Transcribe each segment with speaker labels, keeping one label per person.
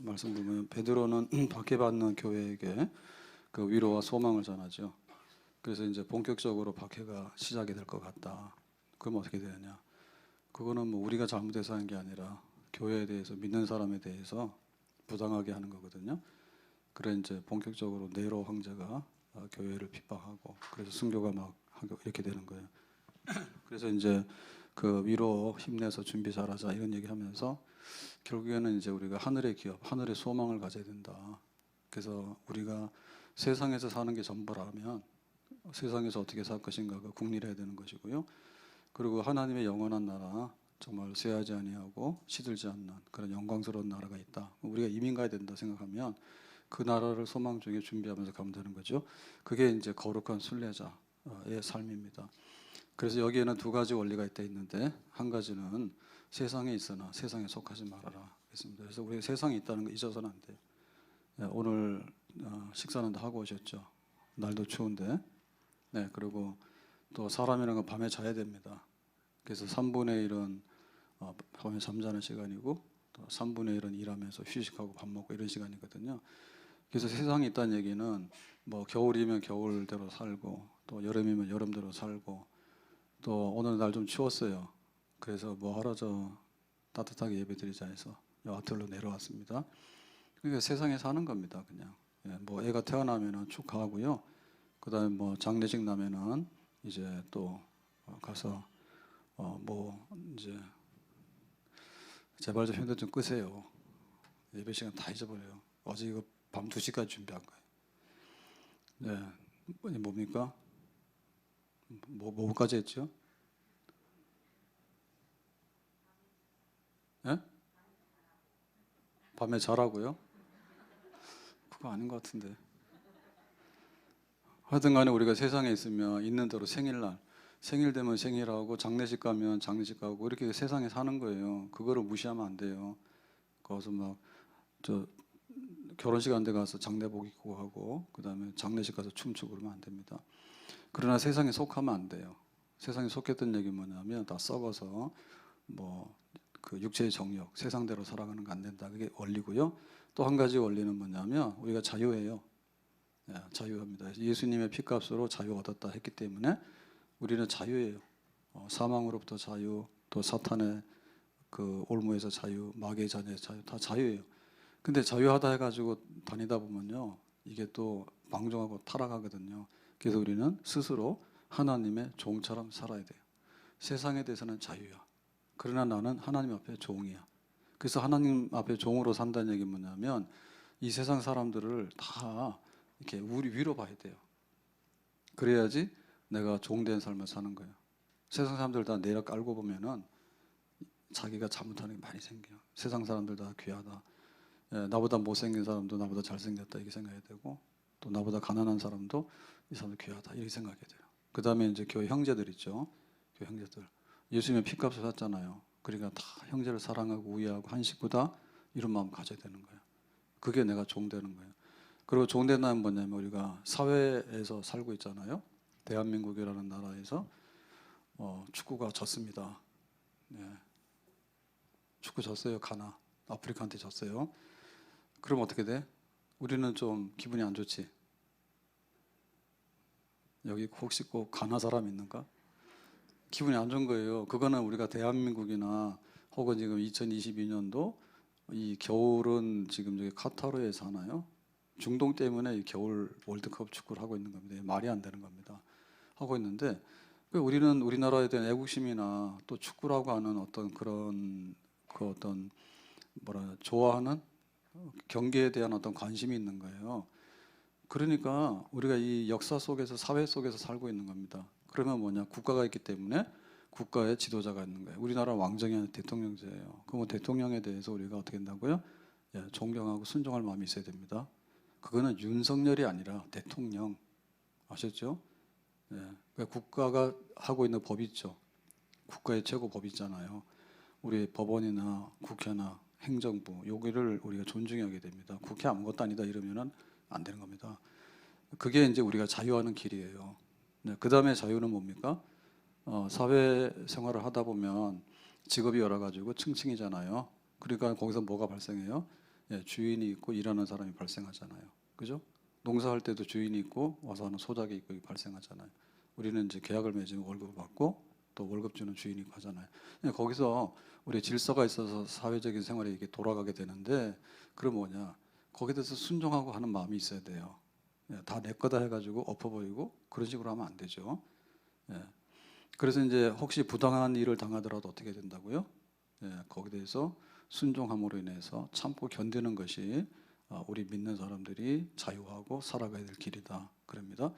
Speaker 1: 말씀 보면 베드로는 박해받는 교회에게 그 위로와 소망을 전하죠. 그래서 이제 본격적으로 박해가 시작이 될 것 같다. 그럼 어떻게 되느냐? 그거는 뭐 우리가 잘못해서 한 게 아니라 교회에 대해서 믿는 사람에 대해서 부당하게 하는 거거든요. 그래 이제 본격적으로 네로 황제가 교회를 핍박하고 그래서 순교가 막 하고 이렇게 되는 거예요. 그래서 이제 그 위로 힘내서 준비 잘하자 이런 얘기하면서 결국에는 이제 우리가 하늘의 기업, 하늘의 소망을 가져야 된다. 그래서 우리가 세상에서 사는 게 전부라면 세상에서 어떻게 살 것인가가 국리해야 되는 것이고요. 그리고 하나님의 영원한 나라, 정말 쇠하지 아니하고 시들지 않는 그런 영광스러운 나라가 있다. 우리가 이민 가야 된다 생각하면 그 나라를 소망 중에 준비하면서 가면 되는 거죠. 그게 이제 거룩한 순례자의 삶입니다. 그래서 여기에는 두 가지 원리가 있다 있는데 한 가지는 세상에 있으나 세상에 속하지 말아라 그랬습니다. 그래서 우리 세상에 있다는 거 잊어서는 안 돼요. 오늘 식사는 다 하고 오셨죠. 날도 추운데. 네, 그리고 또 사람이라는 건 밤에 자야 됩니다. 그래서 3분의 1은 밤에 잠자는 시간이고 또 3분의 1은 일하면서 휴식하고 밥 먹고 이런 시간이거든요. 그래서 세상에 있다는 얘기는 뭐 겨울이면 겨울대로 살고 또 여름이면 여름대로 살고 또 오늘 날 좀 추웠어요. 그래서 뭐 하러 저 따뜻하게 예배드리자 해서 여하틀로 내려왔습니다. 그러니까 세상에 사는 겁니다, 그냥. 뭐 애가 태어나면은 축하하고요. 그다음에 뭐 장례식 나면은 이제 또 가서 뭐 이제 제발 좀 휴대 좀 끄세요. 예배 시간 다 잊어버려요. 어제 이거 밤 2시까지 준비한 거예요. 네, 뭡니까? 뭐까지 했죠? 예? 밤에 자라고요? 그거 아닌 것 같은데. 하여튼 간에 우리가 세상에 있으면 있는 대로 생일 되면 생일하고 장례식 가면 장례식 가고 이렇게 세상에 사는 거예요. 그거를 무시하면 안 돼요. 거기서 막 저 결혼식 한 데 가서 장례복 입고 하고 그다음에 장례식 가서 춤추고 그러면 안 됩니다. 그러나 세상에 속하면 안 돼요. 세상에 속했던 얘기 뭐냐면 다 썩어서 뭐 그 육체의 정욕, 세상대로 살아가는 거 안 된다. 그게 원리고요. 또 한 가지 원리는 뭐냐면 우리가 자유예요. 자유합니다. 예수님의 피값으로 자유 얻었다 했기 때문에 우리는 자유예요. 사망으로부터 자유, 또 사탄의 그 올무에서 자유, 마귀의 자녀에서 자유, 다 자유예요. 근데 자유하다 해가지고 다니다 보면요, 이게 또 방종하고 타락하거든요. 그래서 우리는 스스로 하나님의 종처럼 살아야 돼요. 세상에 대해서는 자유야. 그러나 나는 하나님 앞에 종이야. 그래서 하나님 앞에 종으로 산다는 얘기 뭐냐면 이 세상 사람들을 다 이렇게 우리 위로 봐야 돼요. 그래야지 내가 종된 삶을 사는 거예요. 세상 사람들 다 내려 깔고 보면은 자기가 잘못하는 게 많이 생겨요. 세상 사람들 다 귀하다. 나보다 못생긴 사람도 나보다 잘생겼다 이렇게 생각해야 되고 또 나보다 가난한 사람도 이 사람도 귀하다 이렇게 생각해야 돼요. 그 다음에 이제 교회 형제들 있죠. 교회 형제들. 예수님의 피값을 샀잖아요. 그러니까 다 형제를 사랑하고 우애하고 한 식구다 이런 마음 가져야 되는 거예요. 그게 내가 종 되는 거예요. 그리고 종 된다는 뭐냐면 우리가 사회에서 살고 있잖아요. 대한민국이라는 나라에서 축구가 졌습니다. 네. 축구 졌어요. 가나. 아프리카한테 졌어요. 그럼 어떻게 돼? 우리는 좀 기분이 안 좋지. 여기 혹시 꼭 가나 사람 있는가? 기분이 안 좋은 거예요. 그거는 우리가 대한민국이나 혹은 지금 2022년도 이 겨울은 지금 저기 카타르에서 하나요? 중동 때문에 이 겨울 월드컵 축구를 하고 있는 겁니다. 말이 안 되는 겁니다. 하고 있는데 우리는 우리나라에 대한 애국심이나 또 축구라고 하는 어떤 그런 그 어떤 뭐라 좋아하는 경기에 대한 어떤 관심이 있는 거예요. 그러니까 우리가 이 역사 속에서 사회 속에서 살고 있는 겁니다. 그러면 뭐냐? 국가가 있기 때문에 국가의 지도자가 있는 거예요. 우리나라 왕정이 아니라 대통령제예요. 그럼 대통령에 대해서 우리가 어떻게 한다고요? 존경하고 순종할 마음이 있어야 됩니다. 그거는 윤석열이 아니라 대통령 아셨죠? 그러니까 국가가 하고 있는 법이 있죠. 국가의 최고 법이 있잖아요. 우리 법원이나 국회나 행정부 여기를 우리가 존중하게 됩니다. 국회 아무것도 아니다 이러면은 안 되는 겁니다. 그게 이제 우리가 자유하는 길이에요. 그 다음에 자유는 뭡니까? 사회 생활을 하다 보면 직업이 여러 가지고 층층이잖아요. 그러니까 거기서 뭐가 발생해요? 주인이 있고 일하는 사람이 발생하잖아요. 그죠? 농사할 때도 주인이 있고 와서 하는 소작이 있고 발생하잖아요. 우리는 이제 계약을 맺으면 월급을 받고 또 월급 주는 주인이 있고 하잖아요. 거기서 우리 질서가 있어서 사회적인 생활이 이게 돌아가게 되는데, 그럼 뭐냐? 거기에 대해서 순종하고 하는 마음이 있어야 돼요. 다 내 거다 해가지고 엎어버리고 그런 식으로 하면 안 되죠. 그래서 이제 혹시 부당한 일을 당하더라도 어떻게 된다고요? 거기에 대해서 순종함으로 인해서 참고 견디는 것이 우리 믿는 사람들이 자유하고 살아가야 될 길이다. 그럽니다.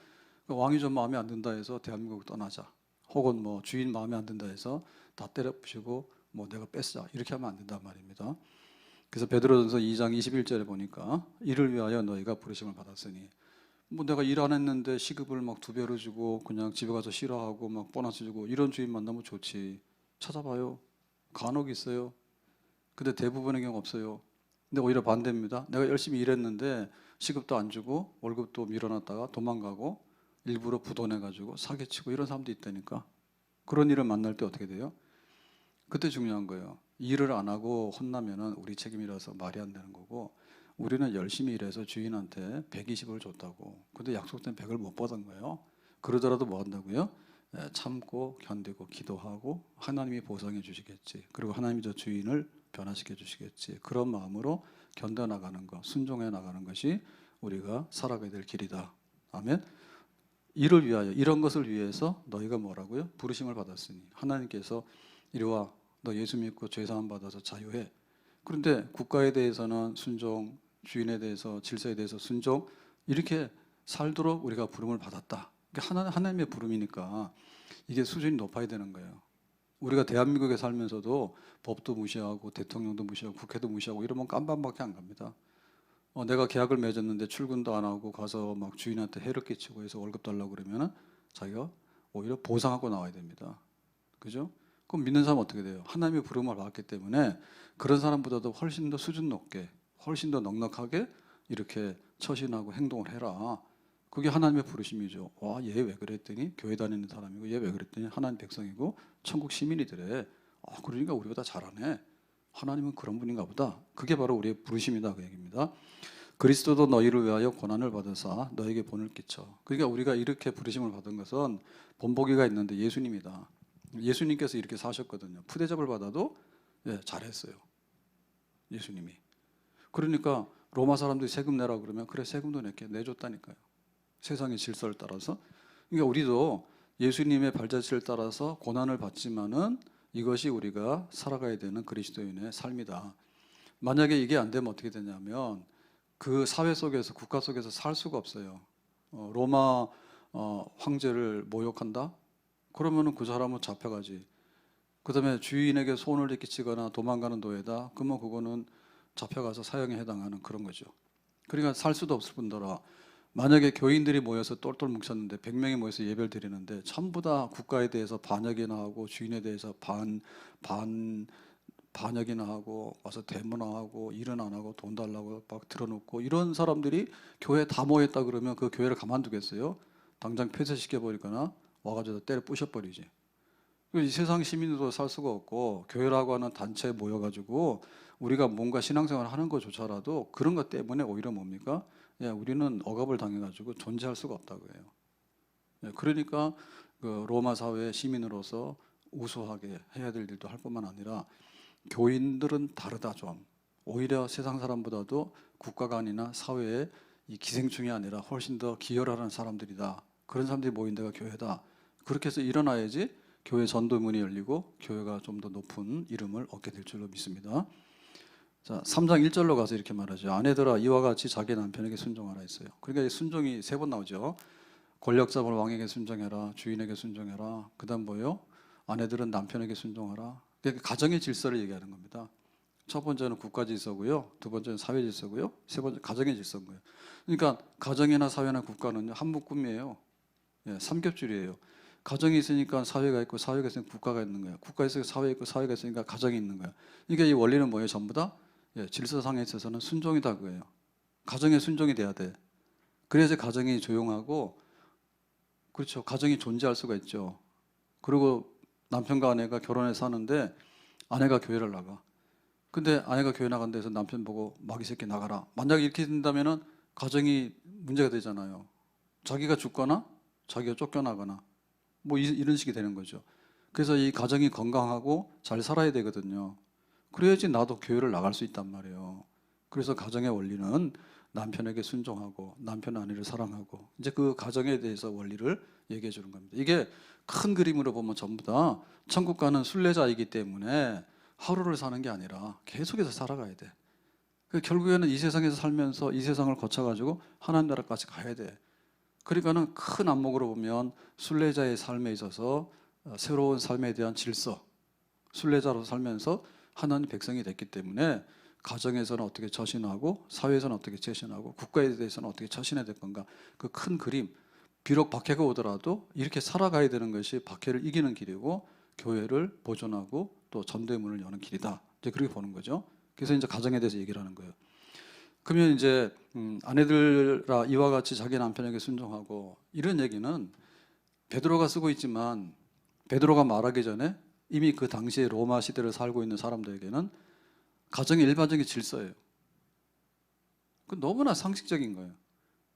Speaker 1: 왕이 좀 마음에 안 든다 해서 대한민국 떠나자. 혹은 뭐 주인 마음에 안 든다 해서 다 때려 부시고 뭐 내가 뺏자. 이렇게 하면 안 된단 말입니다. 그래서 베드로전서 2장 21절에 보니까 이를 위하여 너희가 부르심을 받았으니, 뭐 내가 일 안 했는데 시급을 막 2배로 주고 그냥 집에 가서 쉬라하고 막 보너스 주고 이런 주인 만나면 좋지. 찾아봐요. 간혹 있어요. 근데 대부분의 경우 없어요. 근데 오히려 반대입니다. 내가 열심히 일했는데 시급도 안 주고 월급도 밀어놨다가 도망가고 일부러 부도내가지고 사기치고 이런 사람도 있다니까. 그런 일을 만날 때 어떻게 돼요? 그때 중요한 거예요. 일을 안 하고 혼나면은 우리 책임이라서 말이 안 되는 거고, 우리는 열심히 일해서 주인한테 120을 줬다고. 근데 약속된 100을 못 받은 거예요. 그러더라도 뭐 한다고요? 참고 견디고 기도하고 하나님이 보상해 주시겠지. 그리고 하나님이 저 주인을 변화시켜 주시겠지. 그런 마음으로 견뎌 나가는 것, 순종해 나가는 것이 우리가 살아가야 될 길이다. 아멘. 이를 위하여, 이런 것을 위해서 너희가 뭐라고요? 부르심을 받았으니. 하나님께서 이리 와, 너 예수 믿고 죄 사함 받아서 자유해. 그런데 국가에 대해서는 순종, 주인에 대해서, 질서에 대해서 순종, 이렇게 살도록 우리가 부름을 받았다. 하나님의 부름이니까 이게 수준이 높아야 되는 거예요. 우리가 대한민국에 살면서도 법도 무시하고 대통령도 무시하고 국회도 무시하고 이러면 깜방밖에 안 갑니다. 내가 계약을 맺었는데 출근도 안 하고 가서 막 주인한테 해를 끼치고 해서 월급 달라고 그러면은 자기가 오히려 보상하고 나와야 됩니다. 그죠? 그럼 믿는 사람 어떻게 돼요? 하나님의 부름을 받았기 때문에 그런 사람보다도 훨씬 더 수준 높게, 훨씬 더 넉넉하게 이렇게 처신하고 행동을 해라. 그게 하나님의 부르심이죠. 와, 얘 왜 그랬더니 교회 다니는 사람이고, 얘 왜 그랬더니 하나님 백성이고 천국 시민이더래. 그러니까 우리보다 잘하네. 하나님은 그런 분인가 보다. 그게 바로 우리의 부르심이다, 그 얘기입니다. 그리스도도 너희를 위하여 고난을 받으사 너에게 본을 끼쳐. 그러니까 우리가 이렇게 부르심을 받은 것은 본보기가 있는데 예수님이다. 예수님께서 이렇게 사셨거든요. 푸대접을 받아도 잘했어요. 예수님이. 그러니까 로마 사람들이 세금 내라 그러면 그래 세금도 낼게, 내줬다니까요. 세상의 질서를 따라서. 그러니까 우리도 예수님의 발자취를 따라서 고난을 받지만은 이것이 우리가 살아가야 되는 그리스도인의 삶이다. 만약에 이게 안 되면 어떻게 되냐면 그 사회 속에서, 국가 속에서 살 수가 없어요. 로마 황제를 모욕한다? 그러면은 그 사람은 잡혀가지. 그 다음에 주인에게 손을 끼치거나 도망가는 노예다? 그러면 그거는 잡혀가서 사형에 해당하는 그런 거죠. 그러니까 살 수도 없을 뿐더러 만약에 교인들이 모여서 똘똘 뭉쳤는데 100명이 모여서 예배를 드리는데 전부 다 국가에 대해서 반역이나 하고 주인에 대해서 반역이나 하고 와서 데모나 하고 일은 안 하고 돈 달라고 막 들어놓고 이런 사람들이 교회에 다 모였다 그러면 그 교회를 가만두겠어요? 당장 폐쇄시켜버리거나 와가지고 때려 부셔버리지. 이 세상 시민으로 살 수가 없고 교회라고 하는 단체에 모여가지고 우리가 뭔가 신앙생활을 하는 것조차라도 그런 것 때문에 오히려 뭡니까? 우리는 억압을 당해가지고 존재할 수가 없다고 해요. 그러니까 그 로마 사회의 시민으로서 우수하게 해야 될 일도 할 뿐만 아니라 교인들은 다르다 좀. 오히려 세상 사람보다도 국가관이나 사회에 이 기생충이 아니라 훨씬 더 기여하는 사람들이다. 그런 사람들이 모인 데가 교회다. 그렇게 해서 일어나야지 교회 전도문이 열리고 교회가 좀 더 높은 이름을 얻게 될 줄로 믿습니다. 자, 3장 1절로 가서 이렇게 말하죠. 아내들아 이와 같이 자기 남편에게 순종하라 했어요. 그러니까 순종이 3번 나오죠. 권력 잡을 왕에게 순종해라, 주인에게 순종해라. 그다음 뭐요? 아내들은 남편에게 순종하라. 그러니까 가정의 질서를 얘기하는 겁니다. 첫 번째는 국가 질서고요, 두 번째는 사회 질서고요, 세 번째 가정의 질서인 거예요. 그러니까 가정이나 사회나 국가는 한 묶음이에요. 삼겹줄이에요. 가정이 있으니까 사회가 있고 사회가 있으니까 국가가 있는 거예요. 국가가 있으니까 사회가 있고 사회가 있으니까 가정이 있는 거예요. 그러니까 이 원리는 뭐예요? 전부 다 질서상에 있어서는 순종이다 그거예요. 가정에 순종이 돼야 돼. 그래야지 가정이 조용하고, 그렇죠, 가정이 존재할 수가 있죠. 그리고 남편과 아내가 결혼해서 사는데 아내가 교회를 나가. 근데 아내가 교회 나간다 해서 남편 보고 마귀 새끼 나가라. 만약에 이렇게 된다면은 가정이 문제가 되잖아요. 자기가 죽거나 자기가 쫓겨나거나 뭐 이런 식이 되는 거죠. 그래서 이 가정이 건강하고 잘 살아야 되거든요. 그래야지 나도 교회를 나갈 수 있단 말이에요. 그래서 가정의 원리는 남편에게 순종하고 남편 아내를 사랑하고 이제 그 가정에 대해서 원리를 얘기해 주는 겁니다. 이게 큰 그림으로 보면 전부 다 천국 가는 순례자이기 때문에 하루를 사는 게 아니라 계속해서 살아가야 돼. 결국에는 이 세상에서 살면서 이 세상을 거쳐가지고 하나님 나라까지 가야 돼. 그러니까는 큰 안목으로 보면 순례자의 삶에 있어서 새로운 삶에 대한 질서, 순례자로 살면서 하나님 백성이 됐기 때문에 가정에서는 어떻게 처신하고 사회에서는 어떻게 처신하고 국가에 대해서는 어떻게 처신해야 될 건가 그 큰 그림. 비록 박해가 오더라도 이렇게 살아가야 되는 것이 박해를 이기는 길이고 교회를 보존하고 또 전도의 문을 여는 길이다. 이제 그렇게 보는 거죠. 그래서 이제 가정에 대해서 얘기를 하는 거예요. 그러면 이제 아내들아 이와 같이 자기 남편에게 순종하고 이런 얘기는 베드로가 쓰고 있지만 베드로가 말하기 전에 이미 그 당시에 로마 시대를 살고 있는 사람들에게는 가정의 일반적인 질서예요. 그 너무나 상식적인 거예요.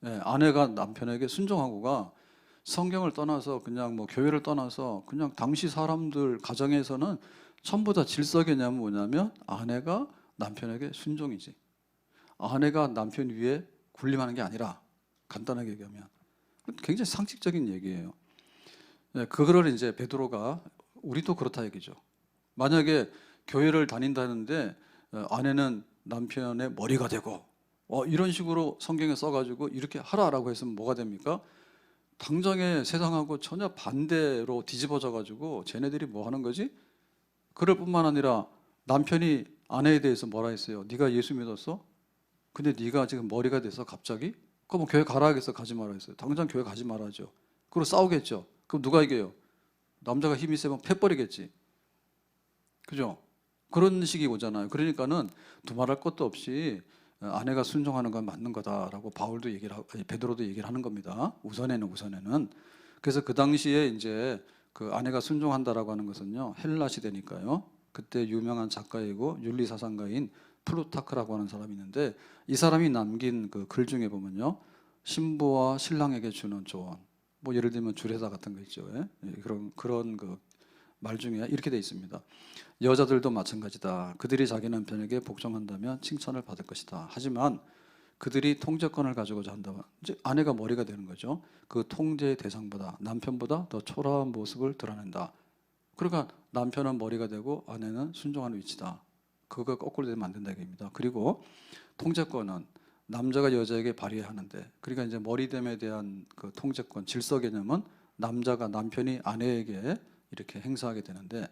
Speaker 1: 예, 아내가 남편에게 순종하고가 성경을 떠나서 그냥 뭐 교회를 떠나서 그냥 당시 사람들 가정에서는 전부 다 질서 개념은 뭐냐면 아내가 남편에게 순종이지. 아내가 남편 위에 군림하는 게 아니라 간단하게 얘기하면 굉장히 상식적인 얘기예요. 네, 그거를 이제 베드로가 우리도 그렇다 얘기죠. 만약에 교회를 다닌다는데 아내는 남편의 머리가 되고 이런 식으로 성경에 써가지고 이렇게 하라라고 했으면 뭐가 됩니까? 당장에 세상하고 전혀 반대로 뒤집어져가지고 쟤네들이 뭐 하는 거지? 그럴 뿐만 아니라 남편이 아내에 대해서 뭐라 했어요? 네가 예수 믿었어? 근데 네가 지금 머리가 돼서 갑자기 그럼 뭐 교회 가라 하겠어? 가지 마라 했어요. 당장 교회 가지 말아죠. 그리고 싸우겠죠. 그럼 누가 이겨요? 남자가 힘이 세면 패버리겠지. 그죠? 그런 식이 오잖아요. 그러니까는 두말할 것도 없이 아내가 순종하는 건 맞는 거다라고 바울도 베드로도 얘기를 하는 겁니다. 우선에는. 그래서 그 당시에 이제 그 아내가 순종한다라고 하는 것은요 헬라 시대니까요. 그때 유명한 작가이고 윤리 사상가인 플루타크라고 하는 사람이 있는데 이 사람이 남긴 그 글 중에 보면요 신부와 신랑에게 주는 조언, 뭐 예를 들면 주례사 같은 거 있죠. 예? 그런 그 말 중에 이렇게 돼 있습니다. 여자들도 마찬가지다. 그들이 자기 남편에게 복종한다면 칭찬을 받을 것이다. 하지만 그들이 통제권을 가지고자 한다면 이제 아내가 머리가 되는 거죠. 그 통제의 대상보다 남편보다 더 초라한 모습을 드러낸다. 그러니까 남편은 머리가 되고 아내는 순종하는 위치다. 그거 거꾸로 되면 안 된다 얘기입니다. 그리고 통제권은 남자가 여자에게 발휘하는데 그러니까 이제 머리됨에 대한 그 통제권, 질서 개념은 남자가 남편이 아내에게 이렇게 행사하게 되는데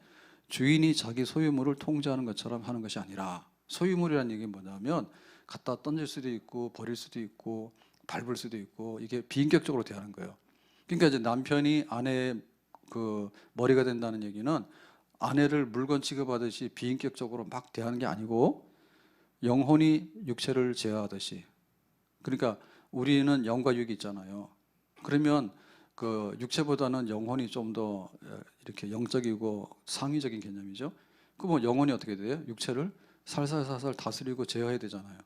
Speaker 1: 주인이 자기 소유물을 통제하는 것처럼 하는 것이 아니라 소유물이라는 얘기는 뭐냐면 갖다 던질 수도 있고 버릴 수도 있고 밟을 수도 있고 이게 비인격적으로 대하는 거예요. 그러니까 이제 남편이 아내의 그 머리가 된다는 얘기는 아내를 물건 취급하듯이 비인격적으로 막 대하는 게 아니고 영혼이 육체를 제어하듯이. 그러니까 우리는 영과 육이 있잖아요. 그러면 그 육체보다는 영혼이 좀 더 이렇게 영적이고 상위적인 개념이죠. 그럼 영혼이 어떻게 돼요? 육체를 살살살살 다스리고 제어해야 되잖아요.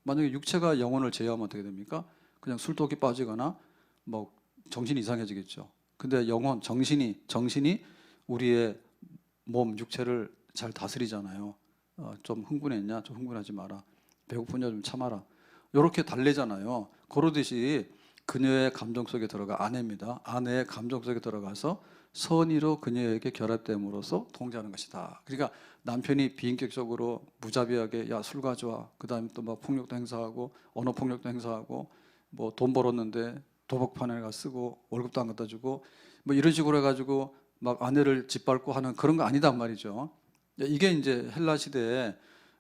Speaker 1: 만약에 육체가 영혼을 제어하면 어떻게 됩니까? 그냥 술독이 빠지거나 뭐 정신이 이상해지겠죠. 근데 영혼, 정신이 우리의 몸, 육체를 잘 다스리잖아요. 좀 흥분했냐? 좀 흥분하지 마라. 배고프냐? 좀 참아라. 이렇게 달래잖아요. 그러듯이 그녀의 감정 속에 들어가 아내입니다. 아내의 감정 속에 들어가서 선의로 그녀에게 결합됨으로써 통제하는 것이다. 그러니까 남편이 비인격적으로 무자비하게 야 술 가져와. 그다음에 또 막 폭력도 행사하고 언어 폭력도 행사하고 뭐 돈 벌었는데 도박판에 가 쓰고 월급도 안 갖다 주고 뭐 이런 식으로 해가지고 막 아내를 짓밟고 하는 그런 거 아니단 말이죠. 이게 이제 헬라 시대에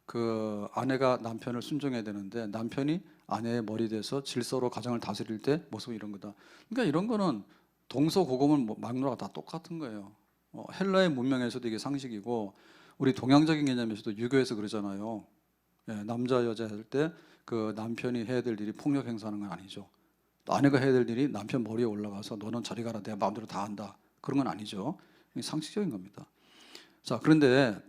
Speaker 1: 그 아내가 남편을 순종해야 되는데 남편이 아내의 머리 돼서 질서로 가정을 다스릴 때 모습이 이런 거다. 그러니까 이런 거는 동서고금은 막론하고 다 똑같은 거예요. 헬라의 문명에서도 이게 상식이고 우리 동양적인 개념에서도 유교에서 그러잖아요. 예, 남자 여자 할 때 그 남편이 해야 될 일이 폭력 행사하는 건 아니죠. 또 아내가 해야 될 일이 남편 머리에 올라가서 너는 저리 가라 내가 마음대로 다 한다. 그런 건 아니죠. 상식적인 겁니다. 자, 그런데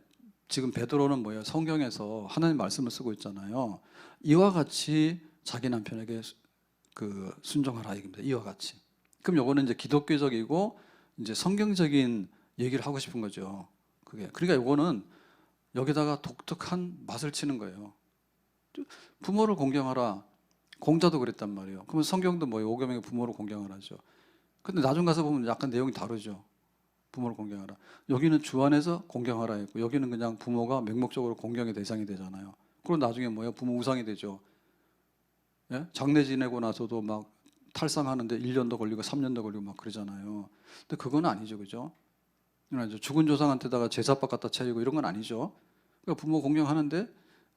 Speaker 1: 지금 베드로는 뭐예요? 성경에서 하나님 말씀을 쓰고 있잖아요. 이와 같이 자기 남편에게 순종하라 이겁니다. 이와 같이. 그럼 요거는 이제 기독교적이고 이제 성경적인 얘기를 하고 싶은 거죠. 그러니까 요거는 여기다가 독특한 맛을 치는 거예요. 부모를 공경하라. 공자도 그랬단 말이에요. 그러면 성경도 뭐예요? 오경명의 부모를 공경하라죠. 근데 나중 가서 보면 약간 내용이 다르죠. 부모를 공경하라. 여기는 주 안에서 공경하라 했고 여기는 그냥 부모가 맹목적으로 공경의 대상이 되잖아요. 그럼 나중에 뭐예요? 부모 우상이 되죠. 예? 장례 지내고 나서도 막 탈상하는데 1년도 걸리고 3년도 걸리고 막 그러잖아요. 근데 그건 아니죠. 그죠? 죽은 조상한테다가 제사밥 갖다 차리고 이런 건 아니죠. 그러니까 부모 공경하는데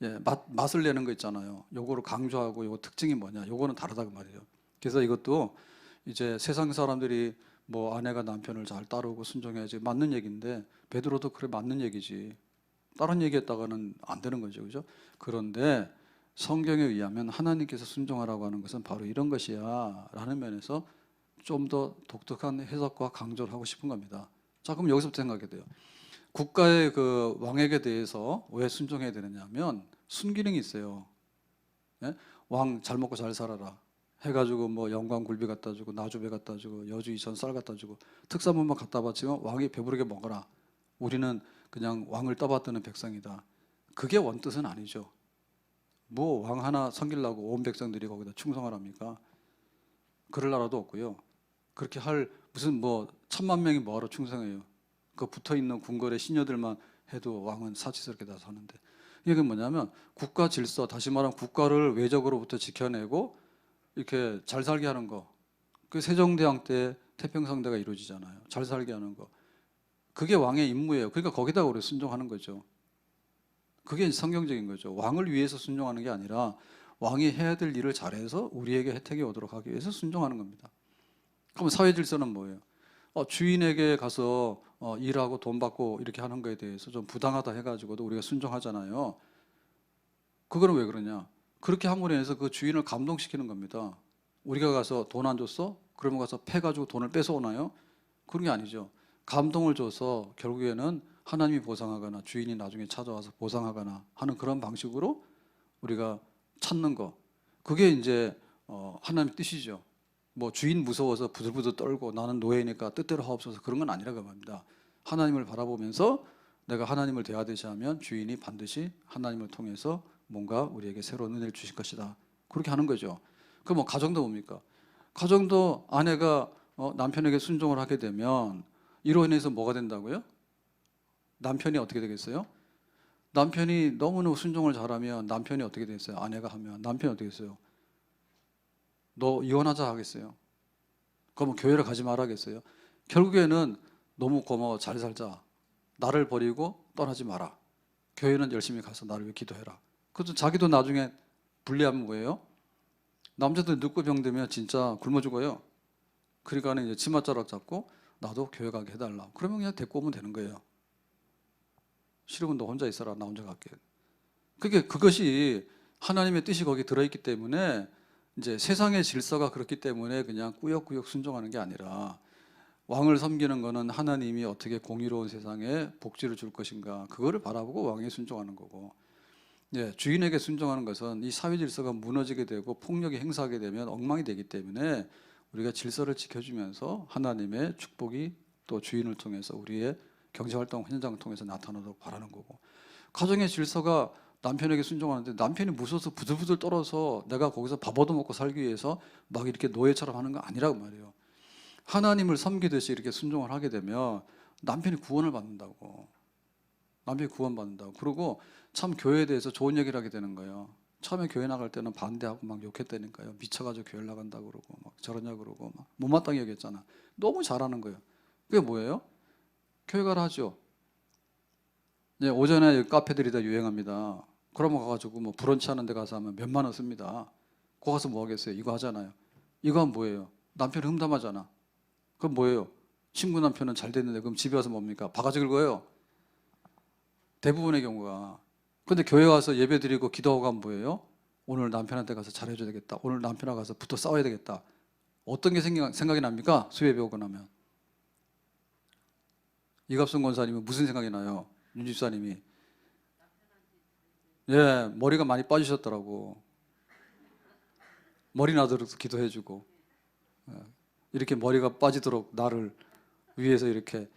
Speaker 1: 예, 맛을 내는 거 있잖아요. 요거를 강조하고 요거 특징이 뭐냐. 요거는 다르다 그 말이에요. 그래서 이것도 이제 세상 사람들이 뭐 아내가 남편을 잘 따르고 순종해야지 맞는 얘기인데 베드로도 그래 맞는 얘기지. 다른 얘기했다가는 안 되는 거죠. 그죠? 그런데 성경에 의하면 하나님께서 순종하라고 하는 것은 바로 이런 것이야 라는 면에서 좀 더 독특한 해석과 강조를 하고 싶은 겁니다. 자, 그럼 여기서부터 생각해야 돼요. 국가의 그 왕에게 대해서 왜 순종해야 되느냐 하면 순기능이 있어요. 예? 왕 잘 먹고 잘 살아라 해가지고 뭐 영광 굴비 갖다 주고 나주배 갖다 주고 여주 이천 쌀 갖다 주고 특산물만 갖다 바치면 왕이 배부르게 먹어라. 우리는 그냥 왕을 떠받드는 백성이다. 그게 원뜻은 아니죠. 뭐 왕 하나 섬기려고 온 백성들이 거기다 충성하랍니까? 그럴 나라도 없고요. 그렇게 할 무슨 뭐 1000만 명이 뭐하러 충성해요? 그 붙어있는 궁궐의 시녀들만 해도 왕은 사치스럽게 다 사는데 이게 뭐냐면 국가 질서, 다시 말하면 국가를 외적으로부터 지켜내고 이렇게 잘 살게 하는 거. 그 세종대왕 때 태평성대가 이루어지잖아요. 잘 살게 하는 거. 그게 왕의 임무예요. 그러니까 거기다가 우리 순종하는 거죠. 그게 성경적인 거죠. 왕을 위해서 순종하는 게 아니라 왕이 해야 될 일을 잘해서 우리에게 혜택이 오도록 하기 위해서 순종하는 겁니다. 그럼 사회 질서는 뭐예요? 주인에게 가서 일하고 돈 받고 이렇게 하는 거에 대해서 좀 부당하다 해가지고도 우리가 순종하잖아요. 그거는 왜 그러냐? 그렇게 함으로 인해서 그 주인을 감동시키는 겁니다. 우리가 가서 돈 안 줬어? 그러면 가서 패가지고 돈을 뺏어오나요? 그런 게 아니죠. 감동을 줘서 결국에는 하나님이 보상하거나 주인이 나중에 찾아와서 보상하거나 하는 그런 방식으로 우리가 찾는 거. 그게 이제 하나님의 뜻이죠. 뭐 주인 무서워서 부들부들 떨고 나는 노예니까 뜻대로 하옵소서 그런 건 아니라고 합니다. 하나님을 바라보면서 내가 하나님을 대하듯이 하면 주인이 반드시 하나님을 통해서 뭔가 우리에게 새로운 은혜를 주실 것이다. 그렇게 하는 거죠. 그럼 뭐 가정도 뭡니까? 가정도 아내가 남편에게 순종을 하게 되면 이로 인해서 뭐가 된다고요? 남편이 어떻게 되겠어요? 남편이 너무너무 순종을 잘하면 남편이 어떻게 되겠어요? 아내가 하면 남편이 어떻게 되겠어요? 너 이혼하자 하겠어요? 그러면 교회를 가지 말아 하겠어요? 결국에는 너무 고마워 잘 살자. 나를 버리고 떠나지 마라. 교회는 열심히 가서 나를 위해 기도해라. 그래서 자기도 나중에 불리하면 뭐예요? 남자들 늙고 병들면 진짜 굶어 죽어요. 그러니까 이제 치맛자락 잡고 나도 교회 가게 해달라. 그러면 그냥 데리고 오면 되는 거예요. 싫으면 너 혼자 있어라. 나 혼자 갈게. 그것이 하나님의 뜻이 거기 들어있기 때문에 이제 세상의 질서가 그렇기 때문에 그냥 꾸역꾸역 순종하는 게 아니라 왕을 섬기는 거는 하나님이 어떻게 공의로운 세상에 복지를 줄 것인가 그거를 바라보고 왕에 순종하는 거고 주인에게 순종하는 것은 이 사회 질서가 무너지게 되고 폭력이 행사하게 되면 엉망이 되기 때문에 우리가 질서를 지켜주면서 하나님의 축복이 또 주인을 통해서 우리의 경제활동 현장을 통해서 나타나도록 바라는 거고 가정의 질서가 남편에게 순종하는데 남편이 무서워서 부들부들 떨어서 내가 거기서 밥 얻어먹고 살기 위해서 막 이렇게 노예처럼 하는 거 아니라고 말이에요. 하나님을 섬기듯이 이렇게 순종을 하게 되면 남편이 구원을 받는다고. 남편이 구원받는다고. 그리고 참 교회에 대해서 좋은 얘기를 하게 되는 거예요. 처음에 교회 나갈 때는 반대하고 막 욕했다니까요. 미쳐가지고 교회 나간다고 그러고 막 저러냐 그러고 막 못마땅히 얘기했잖아. 너무 잘하는 거예요. 그게 뭐예요? 교회 가라 하죠. 오전에 카페들이 다 유행합니다. 그러면 가가지고 뭐 브런치 하는 데 가서 하면 몇만 원 씁니다. 거기 가서 뭐 하겠어요? 이거 하잖아요. 이거 하면 뭐예요? 남편이 흠담하잖아. 그럼 뭐예요? 친구 남편은 잘 됐는데 그럼 집에 와서 뭡니까? 바가지 긁어요. 대부분의 경우가. 근데 교회 와서 예배 드리고 기도하고 하면 뭐예요? 오늘 남편한테 가서 잘해줘야 되겠다. 오늘 남편하고 가서 붙어 싸워야 되겠다. 어떤 게 생각이 납니까? 수요 배우고 나면. 이갑순 권사님은 무슨 생각이 나요? 윤 집사님이 예, 머리가 많이 빠지셨더라고. 머리 나도록 기도해주고, 예, 이렇게 머리가 빠지도록 나를 위해서 이렇게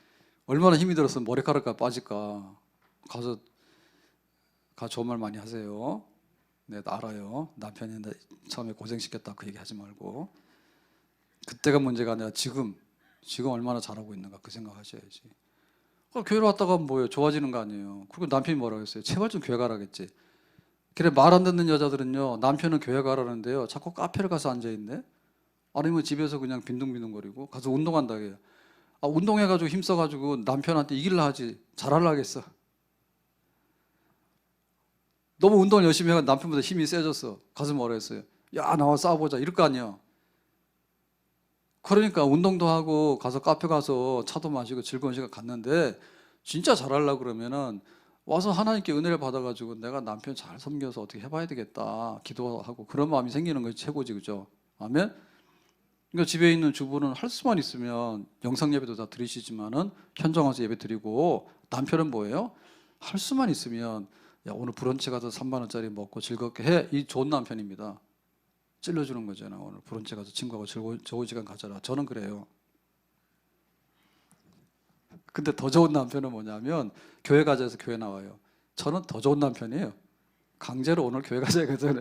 Speaker 1: 얼마나 힘이 들었으면 머리카락가 빠질까. 가 좋은 말 많이 하세요. 네, 알아요. 남편이 처음에 고생시켰다 그 얘기 하지 말고, 그때가 문제가 아니라 지금 얼마나 잘하고 있는가 그 생각하셔야지. 교회로 왔다가 뭐예요? 좋아지는 거 아니에요. 그리고 남편이 뭐라고 했어요? 제발 좀 교회 가라겠지. 그래, 말 안 듣는 여자들은요, 남편은 교회 가라는데요, 자꾸 카페를 가서 앉아있네? 아니면 집에서 그냥 빈둥빈둥거리고 가서 운동한다 해요. 아, 운동해가지고 힘써가지고 남편한테 이길라 하지 잘하려 하겠어. 너무 운동을 열심히 해가 남편보다 힘이 세졌어. 가서 뭐라 했어요? 야, 나와 싸워보자 이럴 거 아니야. 그러니까 운동도 하고 가서 카페 가서 차도 마시고 즐거운 시간 갔는데, 진짜 잘하려고 그러면은 와서 하나님께 은혜를 받아가지고 내가 남편 잘 섬겨서 어떻게 해봐야 되겠다 기도하고 그런 마음이 생기는 것이 최고지, 그죠? 아멘. 그러니까 집에 있는 주부는 할 수만 있으면 영상 예배도 다 드리시지만은 현장 와서 예배 드리고, 남편은 뭐예요? 할 수만 있으면 야, 오늘 브런치 가서 3만 원짜리 먹고 즐겁게 해. 이 좋은 남편입니다. 찔러주는 거잖아. 오늘 브런치 가서 친구하고 좋은 시간 가져라. 저는 그래요. 근데 더 좋은 남편은 뭐냐면 교회 가자 해서 교회 나와요. 저는 더 좋은 남편이에요. 강제로 오늘 교회 가자 해가지고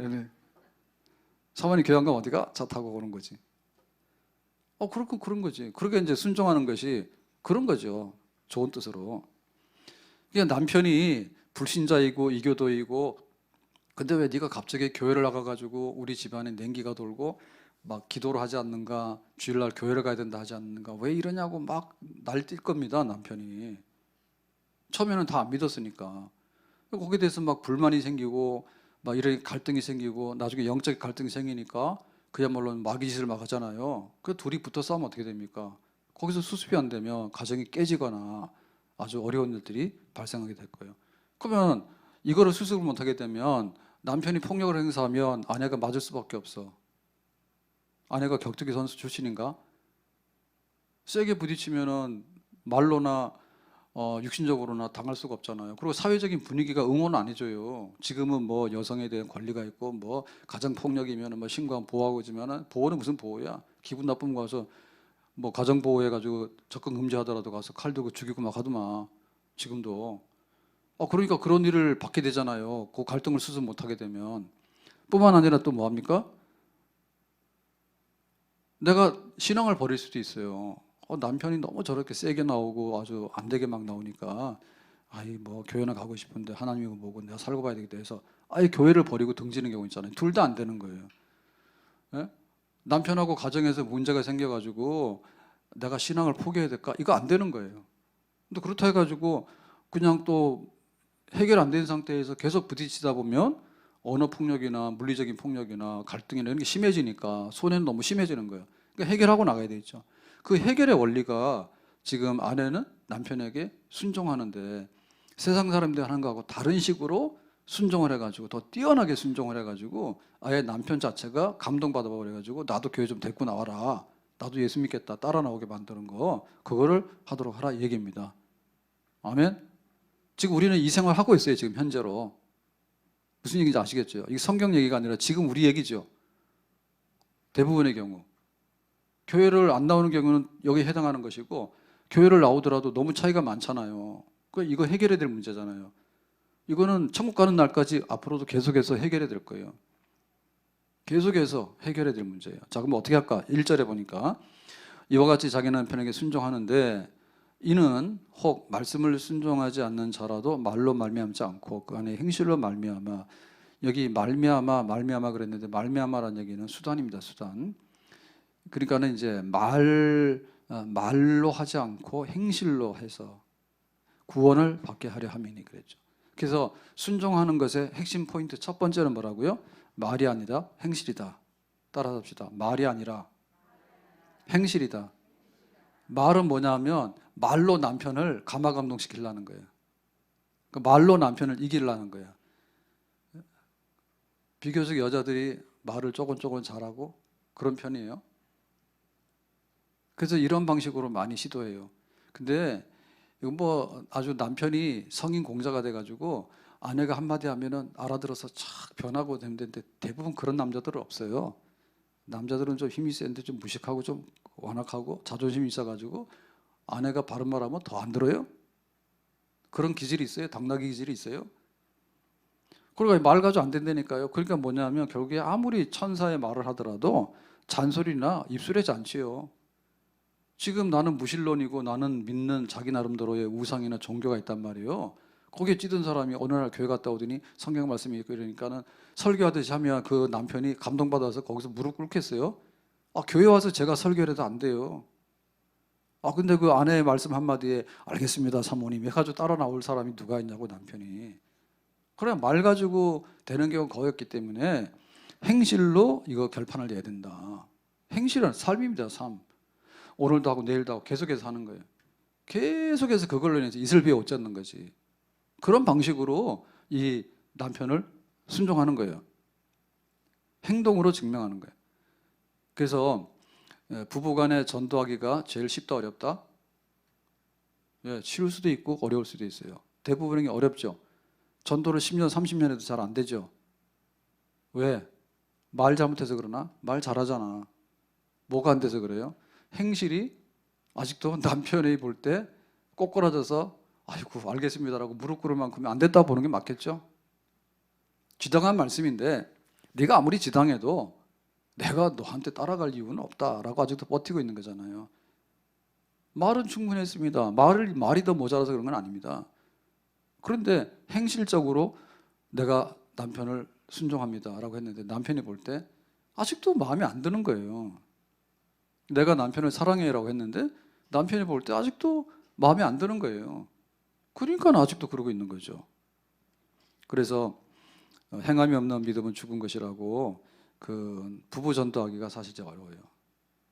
Speaker 1: 사모님 교회 안 가면 어디가? 차 타고 오는 거지. 그렇고 그런 거지. 그렇게 이제 순종하는 것이 그런 거죠. 좋은 뜻으로. 그러니까 남편이 불신자이고 이교도이고, 근데 왜 네가 갑자기 교회를 나가가지고 우리 집안에 냉기가 돌고 막 기도를 하지 않는가, 주일날 교회를 가야 된다 하지 않는가, 왜 이러냐고 막 날뛸 겁니다, 남편이. 처음에는 다 안 믿었으니까. 거기에 대해서 막 불만이 생기고 막 이런 갈등이 생기고, 나중에 영적 갈등이 생기니까 그야말로 마귀짓을 막 하잖아요. 그 둘이 붙어 싸우면 어떻게 됩니까? 거기서 수습이 안 되면 가정이 깨지거나 아주 어려운 일들이 발생하게 될 거예요. 그러면 이거를 수습을 못하게 되면 남편이 폭력을 행사하면 아내가 맞을 수밖에 없어. 아내가 격투기 선수 출신인가? 세게 부딪히면은 말로나 육신적으로나 당할 수가 없잖아요. 그리고 사회적인 분위기가 응원 안 해줘요. 지금은 뭐 여성에 대한 권리가 있고 뭐 가정 폭력이면 뭐 신고하면 보호하고 있지만은, 보호는 무슨 보호야? 기분 나쁘면 가서 뭐 가정 보호해가지고 접근 금지하더라도 가서 칼 들고 죽이고 막 하더만. 지금도. 그러니까 그런 일을 받게 되잖아요. 그 갈등을 수습 못하게 되면. 뿐만 아니라 또 뭐 합니까? 내가 신앙을 버릴 수도 있어요. 남편이 너무 저렇게 세게 나오고 아주 안 되게 막 나오니까, 아이 뭐 교회나 가고 싶은데 하나님이고 뭐고 내가 살고 봐야 되겠다 해서 아예 교회를 버리고 등지는 경우 있잖아요. 둘 다 안 되는 거예요. 예? 남편하고 가정에서 문제가 생겨가지고 내가 신앙을 포기해야 될까? 이거 안 되는 거예요. 근데 그렇다 해가지고 그냥 또 해결 안 된 상태에서 계속 부딪히다 보면 언어 폭력이나 물리적인 폭력이나 갈등이나 이런 게 심해지니까 손해는 너무 심해지는 거예요. 그러니까 해결하고 나가야 되겠죠. 그 해결의 원리가 지금 아내는 남편에게 순종하는데, 세상 사람들이 하는 거하고 다른 식으로 순종을 해가지고 더 뛰어나게 순종을 해가지고 아예 남편 자체가 감동받아 버려가지고 나도 교회 좀 데리고 나와라, 나도 예수 믿겠다 따라 나오게 만드는 거, 그거를 하도록 하라 이 얘기입니다. 아멘. 지금 우리는 이 생활 하고 있어요. 지금 현재로. 무슨 얘기인지 아시겠죠? 이게 성경 얘기가 아니라 지금 우리 얘기죠. 대부분의 경우. 교회를 안 나오는 경우는 여기에 해당하는 것이고, 교회를 나오더라도 너무 차이가 많잖아요. 이거 해결해야 될 문제잖아요. 이거는 천국 가는 날까지 앞으로도 계속해서 해결해야 될 거예요. 계속해서 해결해야 될 문제예요. 자, 그럼 어떻게 할까? 1절에 보니까 이와 같이 자기 남편에게 순종하는데, 이는 혹 말씀을 순종하지 않는 자라도 말로 말미암지 않고 그 안에 행실로 말미암아. 여기 말미암아 그랬는데, 말미암아라는 얘기는 수단입니다. 수단. 그러니까는 이제 말로 하지 않고 행실로 해서 구원을 받게 하려 함이니 그랬죠. 그래서 순종하는 것의 핵심 포인트 첫 번째는 뭐라고요? 말이 아니라 행실이다. 따라서 합시다. 말이 아니라 행실이다. 말은 뭐냐면 말로 남편을 감화감동시키려는 거예요. 말로 남편을 이기려는 거예요. 비교적 여자들이 말을 조금 잘하고 그런 편이에요. 그래서 이런 방식으로 많이 시도해요. 근데 이건 뭐 아주 남편이 성인 공자가 돼가지고 아내가 한마디 하면은 알아들어서 착 변하고 되는데 대부분 그런 남자들은 없어요. 남자들은 좀 힘이 센데 좀 무식하고 좀 완악하고 자존심이 있어가지고 아내가 바른 말하면 더 안 들어요. 그런 기질이 있어요. 당나귀 기질이 있어요. 그러니까 말 가지고 안 된다니까요. 그러니까 뭐냐면 결국에 아무리 천사의 말을 하더라도 잔소리나 입술의 잔치요. 지금 나는 무신론이고 나는 믿는 자기 나름대로의 우상이나 종교가 있단 말이에요. 거기에 찌든 사람이 어느 날 교회 갔다 오더니 성경 말씀이 있고 이러니까는 설교하듯이 하면 그 남편이 감동받아서 거기서 무릎 꿇겠어요? 아, 교회 와서 제가 설교를 해도 안 돼요. 아, 근데 그 아내의 말씀 한마디에 알겠습니다, 사모님 해가지고 따라 나올 사람이 누가 있냐고 남편이. 그래, 말 가지고 되는 경우가 거의 없기 때문에 행실로 이거 결판을 내야 된다. 행실은 삶입니다, 삶. 오늘도 하고 내일도 하고 계속해서 하는 거예요. 계속해서 그걸로 인해서 이슬비에 옷 젖는 거지. 그런 방식으로 이 남편을 순종하는 거예요. 행동으로 증명하는 거예요. 그래서 부부간에 전도하기가 제일 쉽다 어렵다? 예, 쉬울 수도 있고 어려울 수도 있어요. 대부분이 어렵죠. 전도를 10년, 30년 해도 잘 안 되죠. 왜? 말 잘못해서 그러나? 말 잘하잖아. 뭐가 안 돼서 그래요? 행실이 아직도 남편이 볼 때 꼬꾸라져서 아이고 알겠습니다라고 무릎 꿇을 만큼 안 됐다 보는 게 맞겠죠? 지당한 말씀인데 네가 아무리 지당해도 내가 너한테 따라갈 이유는 없다라고 아직도 버티고 있는 거잖아요. 말은 충분했습니다. 말이 더 모자라서 그런 건 아닙니다. 그런데 행실적으로 내가 남편을 순종합니다라고 했는데 남편이 볼 때 아직도 마음에 안 드는 거예요. 내가 남편을 사랑해라고 했는데 남편이 볼 때 아직도 마음에 안 드는 거예요. 그러니까 아직도 그러고 있는 거죠. 그래서 행함이 없는 믿음은 죽은 것이라고 그 부부 전도하기가 사실 어려워요.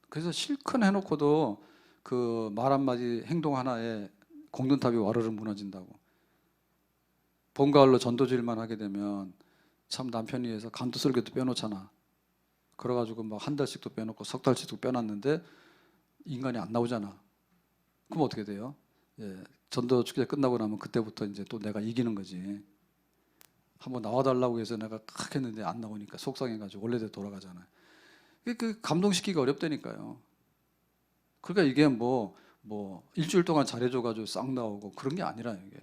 Speaker 1: 그래서 실컷 해놓고도 그 말 한마디 행동 하나에 공든탑이 와르르 무너진다고. 봄 가을로 전도질만 하게 되면 참 남편이 해서 간두설교도 빼놓잖아. 그래가지고 막 한 달씩도 빼놓고 석 달씩도 빼놨는데 인간이 안 나오잖아. 그럼 어떻게 돼요? 예, 전도 축제 끝나고 나면 그때부터 이제 또 내가 이기는 거지. 한번 나와달라고 해서 내가 칵 했는데 안 나오니까 속상해가지고 원래대로 돌아가잖아요. 그 감동시키기 어렵다니까요. 그러니까 이게 뭐 일주일 동안 잘해줘가지고 싹 나오고 그런 게 아니라 이게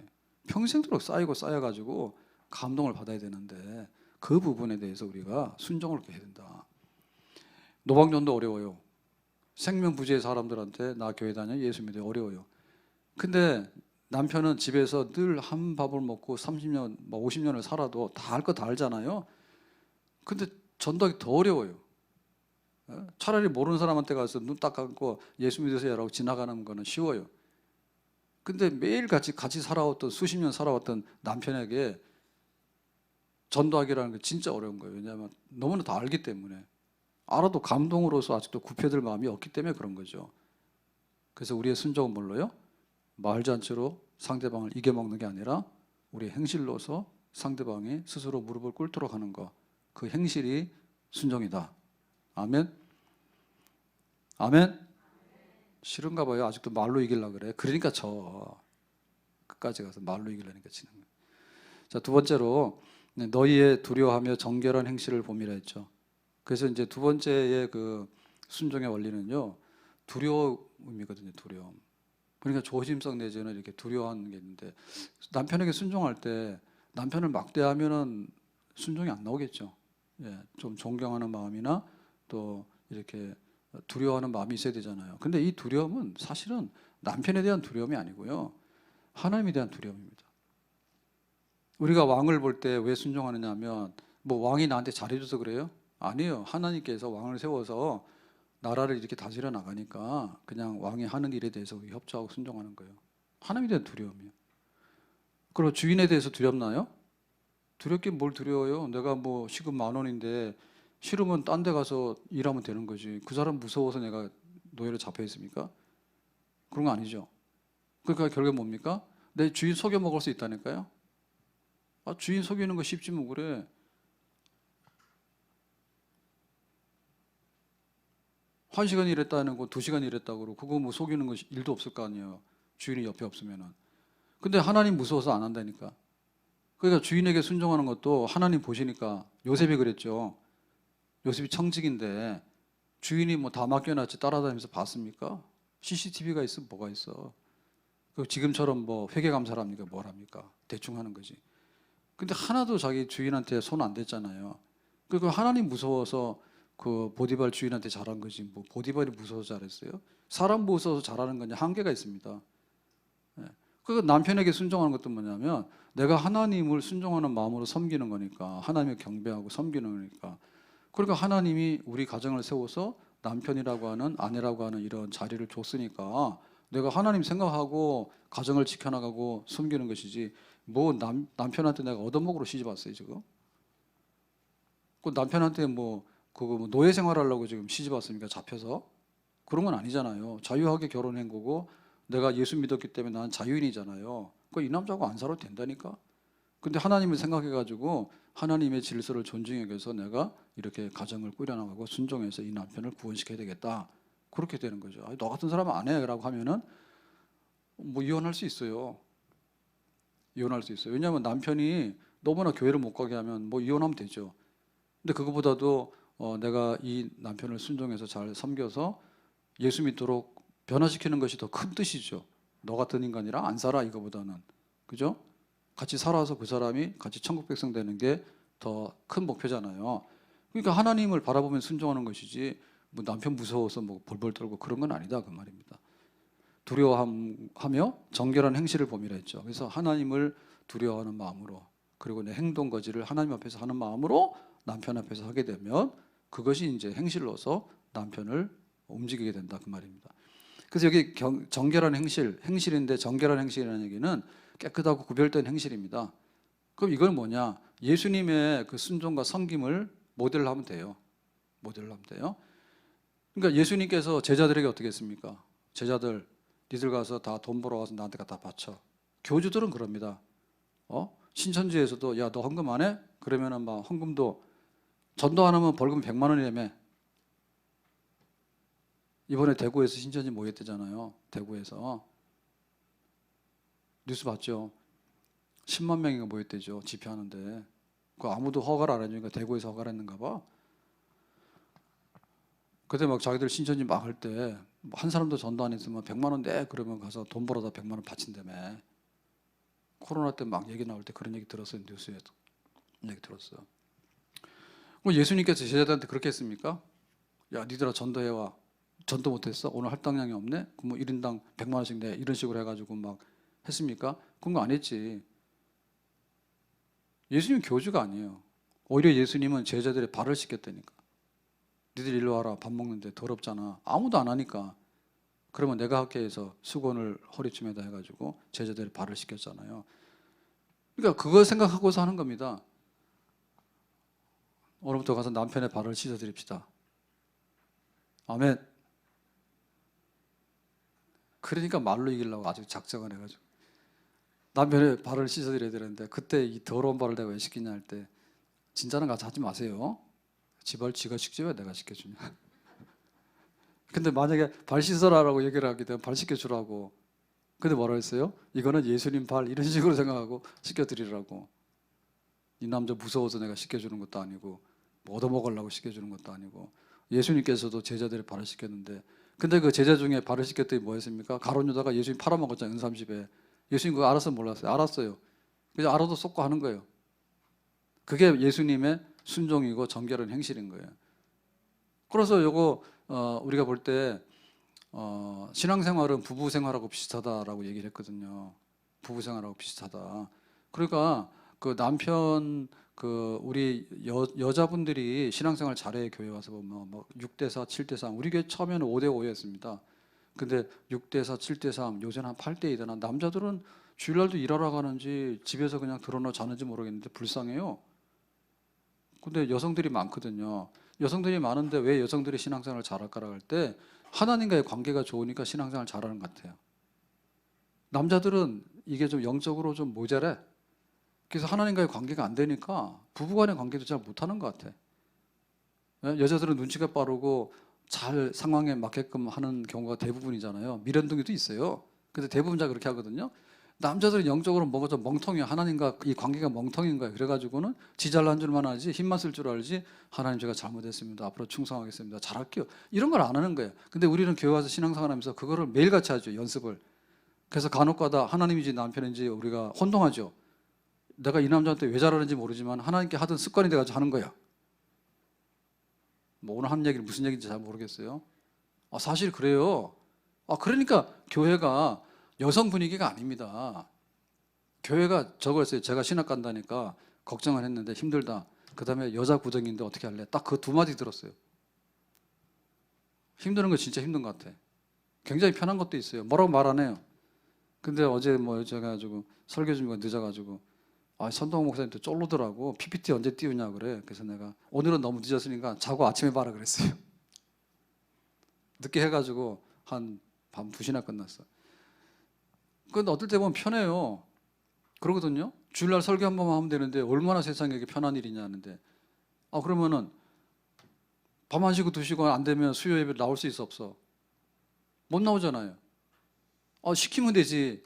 Speaker 1: 평생도록 쌓이고 쌓여가지고 감동을 받아야 되는데 그 부분에 대해서 우리가 순종을 해야 된다. 노방전도 어려워요. 생명부재의 사람들한테 나 교회 다녀 예수 믿어 어려워요. 근데 남편은 집에서 늘 한 밥을 먹고 30년, 50년을 살아도 다 할 거 다 알잖아요. 근데 전도하기 더 어려워요. 차라리 모르는 사람한테 가서 눈 딱 감고 예수 믿으세요라고 지나가는 거는 쉬워요. 근데 매일 같이 살아왔던 수십 년 살아왔던 남편에게 전도하기라는 게 진짜 어려운 거예요. 왜냐하면 너무나 다 알기 때문에. 알아도 감동으로서 아직도 굽혀들 마음이 없기 때문에 그런 거죠. 그래서 우리의 순종은 뭘로요? 말잔치로 상대방을 이겨먹는 게 아니라 우리의 행실로서 상대방이 스스로 무릎을 꿇도록 하는 거. 그 행실이 순종이다. 아멘? 아멘? 싫은가 봐요. 아직도 말로 이기려고 그래. 그러니까 끝까지 가서 말로 이기려니까 지는 거예요. 자, 두 번째로 너희의 두려워하며 정결한 행실을 봄이라 했죠. 그래서 이제 두 번째의 그 순종의 원리는요. 두려움이거든요. 두려움. 그러니까 조심성 내지는 이렇게 두려워하는 게 있는데 남편에게 순종할 때 남편을 막대하면은 순종이 안 나오겠죠. 예, 좀 존경하는 마음이나 또 이렇게 두려워하는 마음이 있어야 되잖아요. 근데 이 두려움은 사실은 남편에 대한 두려움이 아니고요. 하나님에 대한 두려움입니다. 우리가 왕을 볼 때 왜 순종하느냐 하면 뭐 왕이 나한테 잘해줘서 그래요? 아니에요. 하나님께서 왕을 세워서 나라를 이렇게 다스려 나가니까 그냥 왕이 하는 일에 대해서 우리 협조하고 순종하는 거예요. 하나님에 대한 두려움이에요. 그리고 주인에 대해서 두렵나요? 두렵긴 뭘 두려워요? 내가 뭐 시급 10,000원인데 싫으면 딴 데 가서 일하면 되는 거지. 그 사람 무서워서 내가 노예로 잡혀 있습니까? 그런 거 아니죠. 그러니까 결국에 뭡니까? 내 주인 속여 먹을 수 있다니까요. 아, 주인 속이는 거 쉽지 뭐 그래. 한 시간 일했다는 거 2시간 일했다고 그러고 그거 뭐 속이는 거 일도 없을 거 아니에요. 주인이 옆에 없으면은. 근데 하나님 무서워서 안 한다니까. 그러니까 주인에게 순종하는 것도 하나님 보시니까 요셉이 그랬죠. 요셉이 청직인데 주인이 뭐 다 맡겨놨지 따라다니면서 봤습니까? CCTV가 있으면 뭐가 있어. 그 지금처럼 뭐 회계감사를 합니까? 뭘 합니까? 대충 하는 거지. 근데 하나도 자기 주인한테 손 안 댔잖아요. 그 하나님 무서워서 그 보디발 주인한테 잘한 거지. 뭐 보디발이 무서워서 잘했어요? 사람 무서워서 잘하는 건 한계가 있습니다. 예. 그 남편에게 순종하는 것도 뭐냐면 내가 하나님을 순종하는 마음으로 섬기는 거니까 하나님을 경배하고 섬기는 거니까 그러니까 하나님이 우리 가정을 세워서 남편이라고 하는 아내라고 하는 이런 자리를 줬으니까 내가 하나님 생각하고 가정을 지켜나가고 섬기는 것이지 뭐 남편한테 내가 얻어먹으러 시집 왔어요 지금? 그 남편한테 뭐 그거 뭐 노예 생활하려고 지금 시집 왔습니까? 잡혀서? 그런 건 아니잖아요. 자유하게 결혼한 거고 내가 예수 믿었기 때문에 나는 자유인이잖아요. 그 이 남자하고 안 살아도 된다니까. 근데 하나님을 생각해가지고 하나님의 질서를 존중해 여겨서 내가 이렇게 가정을 꾸려나가고 순종해서 이 남편을 구원시켜야 되겠다. 그렇게 되는 거죠. 아니, 너 같은 사람은 안 해라고 하면은 뭐 이혼할 수 있어요. 이혼할 수 있어요. 왜냐하면 남편이 너무나 교회를 못 가게 하면 뭐 이혼하면 되죠. 근데 그거보다도 내가 이 남편을 순종해서 잘 섬겨서 예수 믿도록 변화시키는 것이 더 큰 뜻이죠. 너 같은 인간이랑 안 살아 이거보다는. 그죠? 같이 살아서 그 사람이 같이 천국 백성 되는 게 더 큰 목표잖아요. 그러니까 하나님을 바라보면 순종하는 것이지 뭐 남편 무서워서 뭐 벌벌 떨고 그런 건 아니다 그 말입니다. 두려워하며 정결한 행실을 범이라 했죠. 그래서 하나님을 두려워하는 마음으로 그리고 내 행동 거지를 하나님 앞에서 하는 마음으로 남편 앞에서 하게 되면 그것이 이제 행실로서 남편을 움직이게 된다 그 말입니다. 그래서 여기 정결한 행실인데 정결한 행실이라는 얘기는 깨끗하고 구별된 행실입니다. 그럼 이건 뭐냐? 예수님의 그 순종과 섬김을 모델로 하면 돼요. 모델로 하면 돼요. 그러니까 예수님께서 제자들에게 어떻게 했습니까? 제자들 니들 가서 다 돈 벌어와서 나한테 갖다 바쳐. 교주들은 그럽니다. 신천지에서도 야 너 헌금 안 해? 그러면은 막 헌금도 전도 안 하면 벌금 100만 원이라며. 이번에 대구에서 신천지 모였대잖아요. 대구에서. 뉴스 봤죠? 10만 명인가 모였대죠. 집회하는데. 그 아무도 허가를 안 해주니까 대구에서 허가를 했는가 봐. 그때 막 자기들 신천지 막 할 때 한 사람도 전도 안 했으면 100만 원 내. 그러면 가서 돈 벌어다 100만 원 바친다며. 코로나 때 막 얘기 나올 때 그런 얘기 들었어요. 뉴스에서. 얘기 들었어요. 뭐 예수님께서 제자들한테 그렇게 했습니까? 야 니들아 전도해와. 전도 못했어? 오늘 할당량이 없네? 그럼 뭐 1인당 100만 원씩 내. 이런 식으로 해가지고 막 했습니까? 그런 거 안 했지. 예수님 교주가 아니에요. 오히려 예수님은 제자들의 발을 씻겼다니까. 니들 일로 와라. 밥 먹는데 더럽잖아. 아무도 안 하니까. 그러면 내가 할게 해서 수건을 허리춤에다 해가지고 제자들의 발을 씻겼잖아요. 그러니까 그거 생각하고서 하는 겁니다. 오늘부터 가서 남편의 발을 씻어드립시다. 아멘. 그러니까 말로 이기려고 아주 작정을 해가지고 남편의 발을 씻어드려야 되는데 그때 이 더러운 발을 내가 왜 씻기냐 할 때 진짜는 가서 하지 마세요. 지발 지가 씻지 왜 내가 씻겨주냐. 근데 만약에 발 씻어라라고 얘기를 하게 되면 발 씻겨주라고. 근데 뭐라 했어요? 이거는 예수님 발 이런 식으로 생각하고 씻겨드리라고. 이 남자 무서워서 내가 씻겨주는 것도 아니고 뭐 얻어먹으려고 씻겨주는 것도 아니고. 예수님께서도 제자들의 발을 씻겼는데 근데 그 제자 중에 발을 씻겼더니 뭐 했습니까? 가룟 유다가 예수님 팔아먹었잖아요. 은삼십에. 예수님 그거 알았어요? 몰랐어요? 알았어요. 그냥 알아도 쏟고 하는 거예요. 그게 예수님의 순종이고 정결한 행실인 거예요. 그래서 요거 우리가 볼 때 신앙생활은 부부생활하고 비슷하다라고 얘기를 했거든요. 부부생활하고 비슷하다. 그러니까 그 남편 그 우리 여자분들이 신앙생활 잘해 교회 와서 보면 뭐 6대4, 7대3 우리 교회 처음에는 5대5였습니다. 근데 6대4, 7대3 요새는 한 8대2다. 남자들은 주일날도 일하러 가는지 집에서 그냥 드러나 자는지 모르겠는데 불쌍해요. 근데 여성들이 많거든요. 여성들이 많은데 왜 여성들이 신앙생활을 잘할까라고 할 때 하나님과의 관계가 좋으니까 신앙생활 잘하는 것 같아요. 남자들은 이게 좀 영적으로 좀 모자래. 그래서 하나님과의 관계가 안 되니까 부부간의 관계도 잘 못하는 것 같아. 여자들은 눈치가 빠르고 잘 상황에 맞게끔 하는 경우가 대부분이잖아요. 미련둥이도 있어요. 근데 대부분 다 그렇게 하거든요. 남자들은 영적으로 뭐가 좀 멍텅이야. 하나님과 이 관계가 멍텅인 거야. 그래가지고는 지 잘난 줄만 알지 힘만 쓸 줄 알지 하나님 제가 잘못했습니다. 앞으로 충성하겠습니다. 잘할게요. 이런 걸 안 하는 거예요. 근데 우리는 교회 와서 신앙생활 하면서 그거를 매일같이 하죠. 연습을. 그래서 간혹가다 하나님인지 남편인지 우리가 혼동하죠. 내가 이 남자한테 왜 잘하는지 모르지만 하나님께 하던 습관이 돼가지고 하는 거야. 뭐 오늘 한 얘기는 무슨 얘기인지 잘 모르겠어요. 사실 그래요. 그러니까 교회가 여성 분위기가 아닙니다. 교회가 저거였어요. 제가 신학 간다니까 걱정을 했는데 힘들다. 그 다음에 여자 구덩이인데 어떻게 할래? 딱 그 두 마디 들었어요. 힘드는 거 진짜 힘든 것 같아. 굉장히 편한 것도 있어요. 뭐라고 말 안 해요. 근데 어제 뭐 제가 가지고 설교 준비가 늦어가지고 선동 목사님도 쫄르더라고. PPT 언제 띄우냐 그래. 그래서 내가 오늘은 너무 늦었으니까 자고 아침에 봐라 그랬어요. 늦게 해가지고 한 밤 2시나 끝났어. 근데 어떨 때 보면 편해요. 그러거든요. 주일날 설교 한 번만 하면 되는데 얼마나 세상에 이게 편한 일이냐 하는데 그러면은 밤 1시고 2시고 안 되면 수요 예배 나올 수 있어 없어? 못 나오잖아요. 시키면 되지.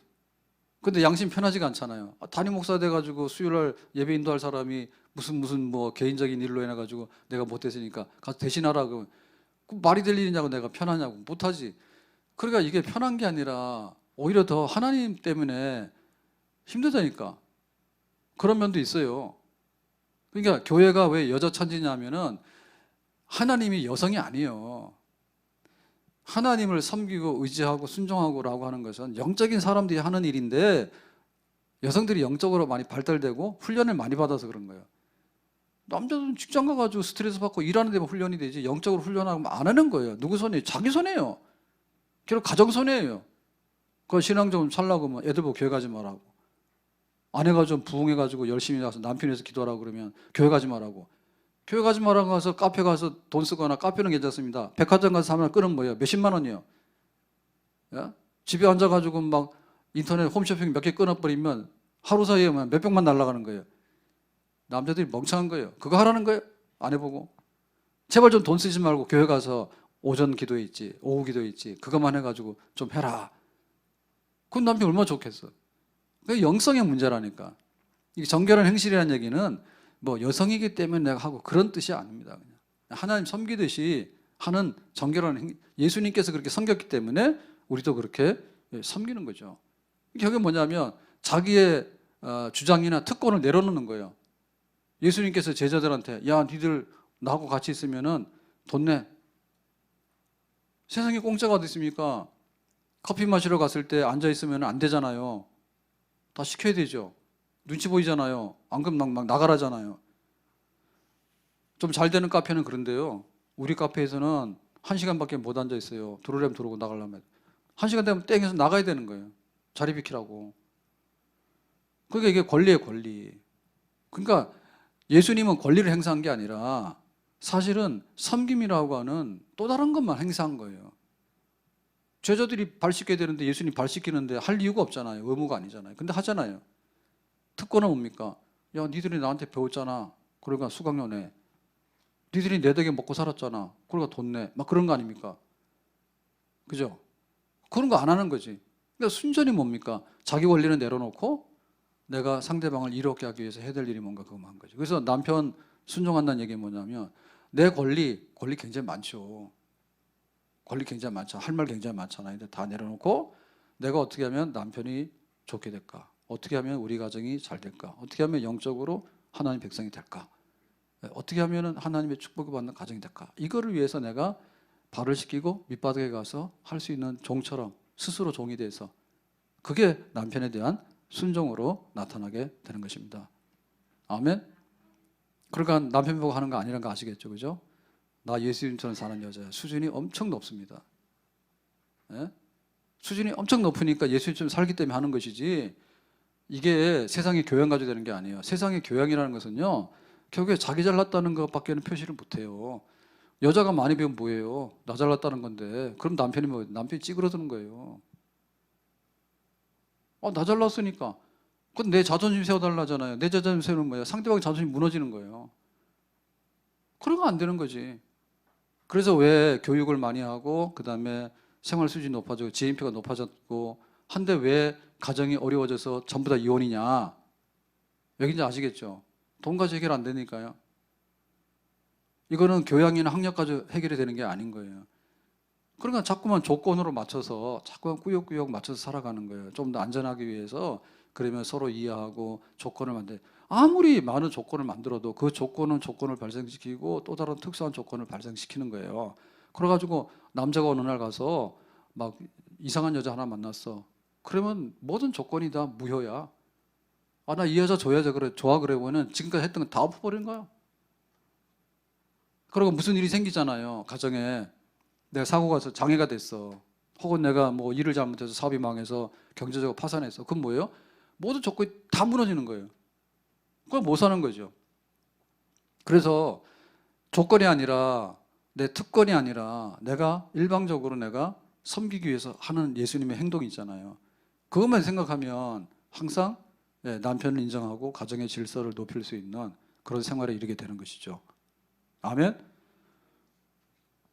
Speaker 1: 근데 양심 편하지가 않잖아요. 담임 목사 돼가지고 수요일 예배 인도할 사람이 무슨 뭐 개인적인 일로 해놔가지고 내가 못했으니까 가서 대신하라고. 말이 될 일이냐고 내가 편하냐고. 못하지. 그러니까 이게 편한 게 아니라 오히려 더 하나님 때문에 힘들다니까. 그런 면도 있어요. 그러니까 교회가 왜 여자 천지냐면은 하나님이 여성이 아니에요. 하나님을 섬기고 의지하고 순종하고라고 하는 것은 영적인 사람들이 하는 일인데 여성들이 영적으로 많이 발달되고 훈련을 많이 받아서 그런 거예요. 남자들은 직장 가가지고 스트레스 받고 일하는 데만 훈련이 되지 영적으로 훈련하면 안 하는 거예요. 누구 손해요? 자기 손해예요. 결국 가정 손해예요. 그 신앙 좀 살라고 하면 애들 보고 교회 가지 말라고. 아내가 좀 부흥해가지고 열심히 나가서 남편이 위해서 기도하라고 그러면 교회 가지 말라고. 교회 가지 말라고 가서 카페 가서 돈 쓰거나 카페는 괜찮습니다. 백화점 가서 사면 끄는 뭐예요? 몇십만 원이요. 야? 집에 앉아가지고 막 인터넷 홈쇼핑 몇 개 끊어버리면 하루 사이에 몇백만 날아가는 거예요. 남자들이 멍청한 거예요. 그거 하라는 거예요? 안 해보고. 제발 좀 돈 쓰지 말고 교회 가서 오전 기도회 있지, 오후 기도회 있지, 그것만 해가지고 좀 해라. 그건 남편이 얼마나 좋겠어. 그게 영성의 문제라니까. 이게 정결한 행실이라는 얘기는 뭐 여성이기 때문에 내가 하고 그런 뜻이 아닙니다. 그냥 하나님 섬기듯이 하는 정결한 행실. 예수님께서 그렇게 섬겼기 때문에 우리도 그렇게 섬기는 거죠. 이게 뭐냐면 자기의 주장이나 특권을 내려놓는 거예요. 예수님께서 제자들한테 야 니들 나하고 같이 있으면은 돈 내. 세상에 공짜가 어디 있습니까? 커피 마시러 갔을 때 앉아 있으면 안 되잖아요. 다 시켜야 되죠. 눈치 보이잖아요. 안 그러면 막 나가라잖아요. 좀 잘 되는 카페는 그런데요. 우리 카페에서는 1시간밖에 못 앉아 있어요. 들어오려면 들어오고 나가려면. 1시간 되면 땡해서 나가야 되는 거예요. 자리 비키라고. 그러니까 이게 권리예요, 권리. 그러니까 예수님은 권리를 행사한 게 아니라 사실은 섬김이라고 하는 또 다른 것만 행사한 거예요. 제자들이 발 씻게 되는데 예수님 발 씻기는데 할 이유가 없잖아요. 의무가 아니잖아요. 근데 하잖아요. 특권은 뭡니까? 야, 니들이 나한테 배웠잖아. 그러니까 수강료 내. 니들이 내 덕에 먹고 살았잖아. 그러니까 돈 내. 막 그런 거 아닙니까? 그죠? 그런 거 안 하는 거지. 그러니까 순전히 뭡니까? 자기 권리는 내려놓고 내가 상대방을 이롭게 하기 위해서 해야 될 일이 뭔가 그거만 한 거죠. 그래서 남편 순종한다는 얘기는 뭐냐면 내 권리 굉장히 많죠. 권리 굉장히 많죠. 할 말 굉장히 많잖아요. 근데 다 내려놓고 내가 어떻게 하면 남편이 좋게 될까? 어떻게 하면 우리 가정이 잘 될까? 어떻게 하면 영적으로 하나님 백성이 될까? 어떻게 하면 하나님의 축복을 받는 가정이 될까? 이거를 위해서 내가 발을 씻기고 밑바닥에 가서 할 수 있는 종처럼 스스로 종이 돼서 그게 남편에 대한 순종으로 나타나게 되는 것입니다. 아멘? 그러니까 남편 보고 하는 거 아니라는 거 아시겠죠? 그죠? 나 예수님처럼 사는 여자야. 수준이 엄청 높습니다. 예? 수준이 엄청 높으니까 예수님처럼 살기 때문에 하는 것이지 이게 세상의 교양 가지고 되는 게 아니에요. 세상의 교양이라는 것은요. 결국에 자기 잘났다는 것밖에는 표시를 못해요. 여자가 많이 배우면 뭐예요? 나 잘났다는 건데 그럼 남편이 뭐예요? 남편이 찌그러드는 거예요. 나 잘났으니까 그건 내 자존심 세워달라잖아요. 내 자존심 세우는 뭐예요? 상대방의 자존심이 무너지는 거예요. 그러면 안 되는 거지. 그래서 왜 교육을 많이 하고 그 다음에 생활 수준이 높아지고 GNP가 높아졌고 한데 왜 가정이 어려워져서 전부 다 이혼이냐? 왜인지 아시겠죠? 돈 가지고 해결 안 되니까요. 이거는 교양이나 학력 가지고 해결이 되는 게 아닌 거예요. 그러니까 자꾸만 조건으로 맞춰서 자꾸만 꾸역꾸역 맞춰서 살아가는 거예요. 좀 더 안전하기 위해서. 그러면 서로 이해하고 조건을 만들. 아무리 많은 조건을 만들어도 그 조건은 조건을 발생시키고 또 다른 특수한 조건을 발생시키는 거예요. 그래가지고 남자가 어느 날 가서 막 이상한 여자 하나 만났어. 그러면 모든 조건이 다 무효야. 아, 나 이 여자 저 여자 그래 좋아 그래 보면은 지금까지 했던 건 다 엎어버린 거야. 그리고 무슨 일이 생기잖아요. 가정에 내가 사고가 나서 장애가 됐어. 혹은 내가 뭐 일을 잘못해서 사업이 망해서 경제적으로 파산했어. 그건 뭐예요? 모든 조건이 다 무너지는 거예요. 그걸 못 사는 거죠. 그래서 조건이 아니라 내 특권이 아니라 내가 일방적으로 내가 섬기기 위해서 하는 예수님의 행동이 있잖아요. 그것만 생각하면 항상 남편을 인정하고 가정의 질서를 높일 수 있는 그런 생활에 이르게 되는 것이죠. 아멘.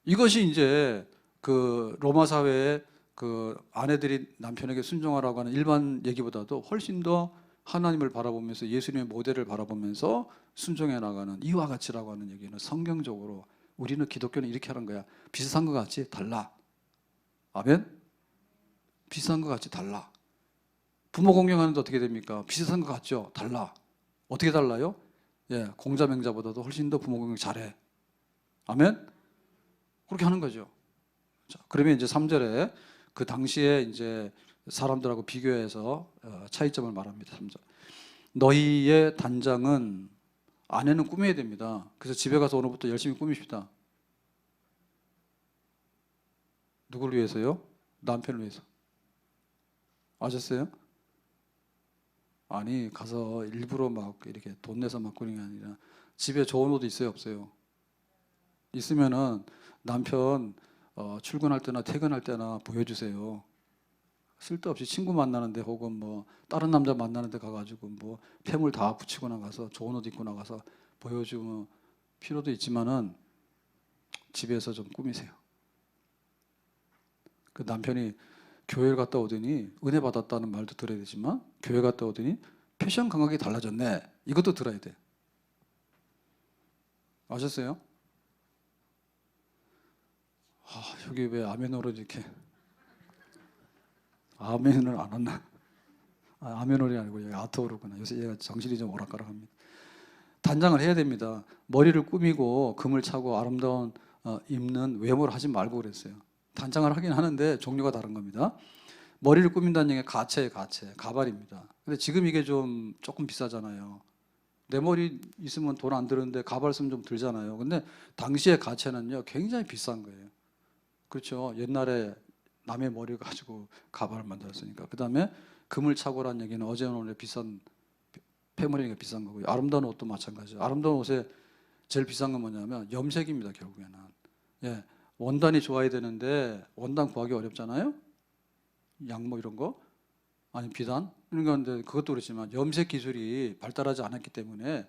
Speaker 1: 이것이 이제 그 로마 사회의 그 아내들이 남편에게 순종하라고 하는 일반 얘기보다도 훨씬 더 하나님을 바라보면서 예수님의 모델을 바라보면서 순종해 나가는 이와 같이라고 하는 얘기는 성경적으로 우리는 기독교는 이렇게 하는 거야. 비슷한 것 같이 달라. 아멘. 비슷한 것 같이 달라. 부모 공경하는데 어떻게 됩니까? 비슷한 것 같죠? 달라. 어떻게 달라요? 공자 맹자보다도 훨씬 더 부모 공경 잘해. 아멘. 그렇게 하는 거죠. 자, 그러면 이제 3절에 그 당시에 이제 사람들하고 비교해서 차이점을 말합니다. 3절. 너희의 단장은 아내는 꾸며야 됩니다. 그래서 집에 가서 오늘부터 열심히 꾸밉시다. 누구를 위해서요? 남편을 위해서. 아셨어요? 아니 가서 일부러 막 이렇게 돈 내서 막 꾸미는 게 아니라 집에 좋은 옷 있어요, 없어요? 있으면은 남편 출근할 때나 퇴근할 때나 보여주세요. 쓸데없이 친구 만나는데 혹은 뭐 다른 남자 만나는데 가가지고 뭐 폐물 다 붙이고 나가서 좋은 옷 입고 나가서 보여주면 필요도 있지만은 집에서 좀 꾸미세요. 그 남편이 교회를 갔다 오더니 은혜 받았다는 말도 들어야 되지만 교회 갔다 오더니 패션 감각이 달라졌네. 이것도 들어야 돼. 아셨어요? 여기 왜 아멘으로 이렇게 아멘을 안 왔나? 아멘홀이 아니고 여기 아트호르구나. 요새 얘가 정신이 좀 오락가락합니다. 단장을 해야 됩니다. 머리를 꾸미고 금을 차고 아름다운 입는 외모를 하지 말고 그랬어요. 단장을 하긴 하는데 종류가 다른 겁니다. 머리를 꾸민다는 얘기가 가채예요, 가채. 가발입니다. 근데 지금 이게 조금 비싸잖아요. 내 머리 있으면 돈 안 드는데 가발 쓰면 좀 들잖아요. 근데 당시에 가채는요 굉장히 비싼 거예요. 그렇죠. 옛날에 남의 머리 가지고 가발을 만들었으니까. 그 다음에 금을 차고라는 얘기는 어제 오늘 비싼 폐물이니까 비싼 거고요. 아름다운 옷도 마찬가지죠. 아름다운 옷에 제일 비싼 건 뭐냐면 염색입니다. 결국에는. 원단이 좋아야 되는데 원단 구하기 어렵잖아요. 양모 이런 거 아니 비단 이런 건데 그것도 그렇지만 염색 기술이 발달하지 않았기 때문에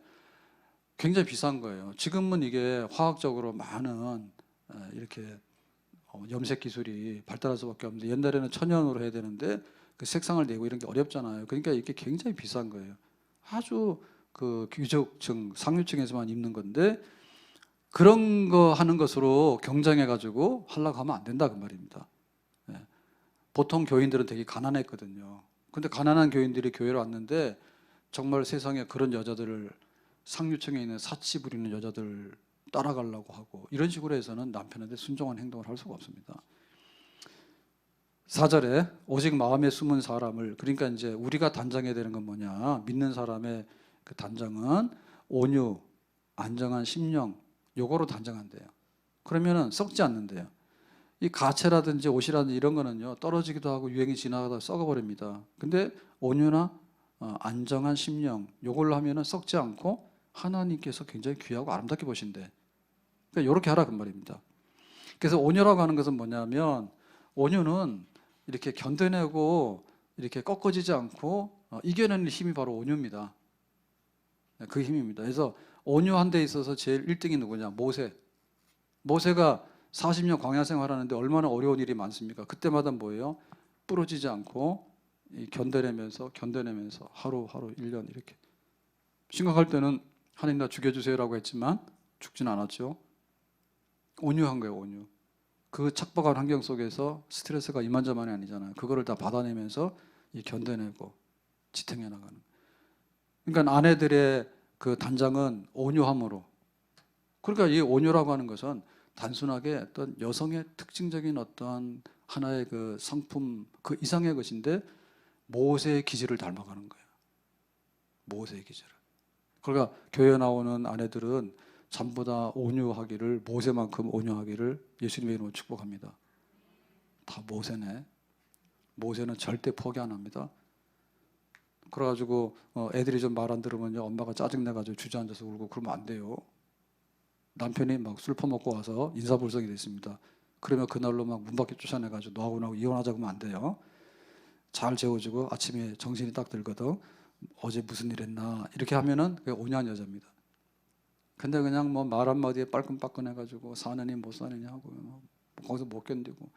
Speaker 1: 굉장히 비싼 거예요. 지금은 이게 화학적으로 많은 이렇게 염색 기술이 발달할 수밖에 없는데 옛날에는 천연으로 해야 되는데 그 색상을 내고 이런 게 어렵잖아요. 그러니까 이게 굉장히 비싼 거예요. 아주 그 귀족층, 상류층에서만 입는 건데 그런 거 하는 것으로 경쟁해 가지고 하려고 하면 안 된다 그 말입니다. 보통 교인들은 되게 가난했거든요. 근데 가난한 교인들이 교회로 왔는데 정말 세상에 그런 여자들을 상류층에 있는 사치 부리는 여자들 따라가려고 하고 이런 식으로 해서는 남편한테 순종한 행동을 할 수가 없습니다. 4절에 오직 마음에 숨은 사람을 그러니까 이제 우리가 단장해야 되는 건 뭐냐 믿는 사람의 그 단장은 온유, 안정한 심령 요거로 단장한대요. 그러면은 썩지 않는데요. 이 가채라든지 옷이라든지 이런 거는요 떨어지기도 하고 유행이 지나가다 썩어버립니다. 근데 온유나 안정한 심령 요걸로 하면은 썩지 않고 하나님께서 굉장히 귀하고 아름답게 보신대. 그러니까 이렇게 하라 그 말입니다. 그래서 온유라고 하는 것은 뭐냐면 온유는 이렇게 견뎌내고 이렇게 꺾어지지 않고 이겨내는 힘이 바로 온유입니다. 그 힘입니다. 그래서 온유한 데 있어서 제일 1등이 누구냐? 모세. 모세가 40년 광야 생활하는데 얼마나 어려운 일이 많습니까? 그때마다 뭐예요? 부러지지 않고 견뎌내면서 하루하루 1년 이렇게 심각할 때는 하나님 나 죽여주세요라고 했지만 죽진 않았죠. 온유한 거예요. 온유. 그 척박한 환경 속에서 스트레스가 이만저만이 아니잖아요. 그거를 다 받아내면서 견뎌내고 지탱해 나가는. 그러니까 아내들의 그 단장은 온유함으로. 그러니까 이 온유라고 하는 것은 단순하게 어떤 여성의 특징적인 어떠한 하나의 그 성품 그 이상의 것인데 모세의 기질을 닮아가는 거예요. 모세의 기질을. 그러니까 교회에 나오는 아내들은 전부 다 온유하기를, 모세만큼 온유하기를 예수님의 이름으로 축복합니다. 다 모세네. 모세는 절대 포기 안 합니다. 그래가지고 애들이 좀 말 안 들으면요, 엄마가 짜증내가지고 주저앉아서 울고 그러면 안 돼요. 남편이 막 술 퍼먹고 와서 인사불성이 됐습니다. 그러면 그날로 막 문 밖에 쫓아내가지고 너하고 나하고 이혼하자고 하면 안 돼요. 잘 재워주고 아침에 정신이 딱 들거든. 어제 무슨 일 했나 이렇게 하면은 그게 온유한 여자입니다. 근데 그냥 뭐 말 한마디에 빨끈빨끈해가지고 사느니 못 사느냐 하고 거기서 못 견디고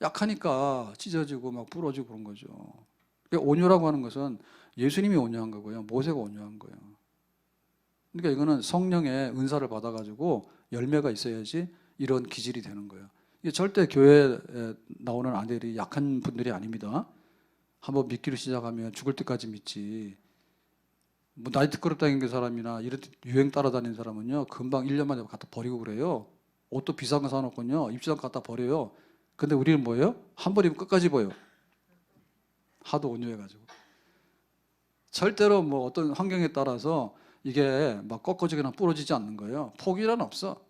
Speaker 1: 약하니까 찢어지고 막 부러지고 그런 거죠. 그러니까 온유라고 하는 것은 예수님이 온유한 거고요, 모세가 온유한 거예요. 그러니까 이거는 성령의 은사를 받아가지고 열매가 있어야지 이런 기질이 되는 거예요. 이게 절대 교회에 나오는 아내들이 약한 분들이 아닙니다. 한번 믿기로 시작하면 죽을 때까지 믿지. 뭐 나이트클럽 다니는 사람이나 이런 유행 따라다니는 사람은요, 금방 1년 만에 갖다 버리고 그래요. 옷도 비싼 거 사놓고요, 입지도 않고 갖다 버려요. 근데 우리는 뭐예요? 한 번 입으면 끝까지 입어요. 하도 온유해가지고. 절대로 뭐 어떤 환경에 따라서 이게 막 꺾어지거나 부러지지 않는 거예요. 포기란 없어.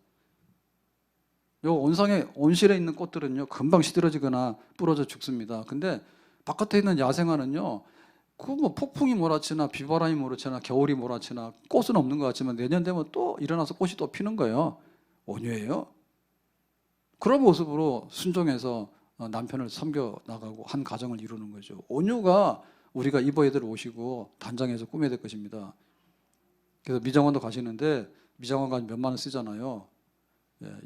Speaker 1: 요 온실에 있는 꽃들은요, 금방 시들어지거나 부러져 죽습니다. 근데 바깥에 있는 야생화는요, 그 뭐 폭풍이 몰아치나 비바람이 몰아치나 겨울이 몰아치나 꽃은 없는 것 같지만 내년 되면 또 일어나서 꽃이 또 피는 거예요. 온유해요. 그런 모습으로 순종해서 남편을 섬겨 나가고 한 가정을 이루는 거죠. 온유가 우리가 입어야 될 옷이고 단장해서 꾸며야 될 것입니다. 그래서 미장원도 가시는데 미장원 가면 몇만 원 쓰잖아요.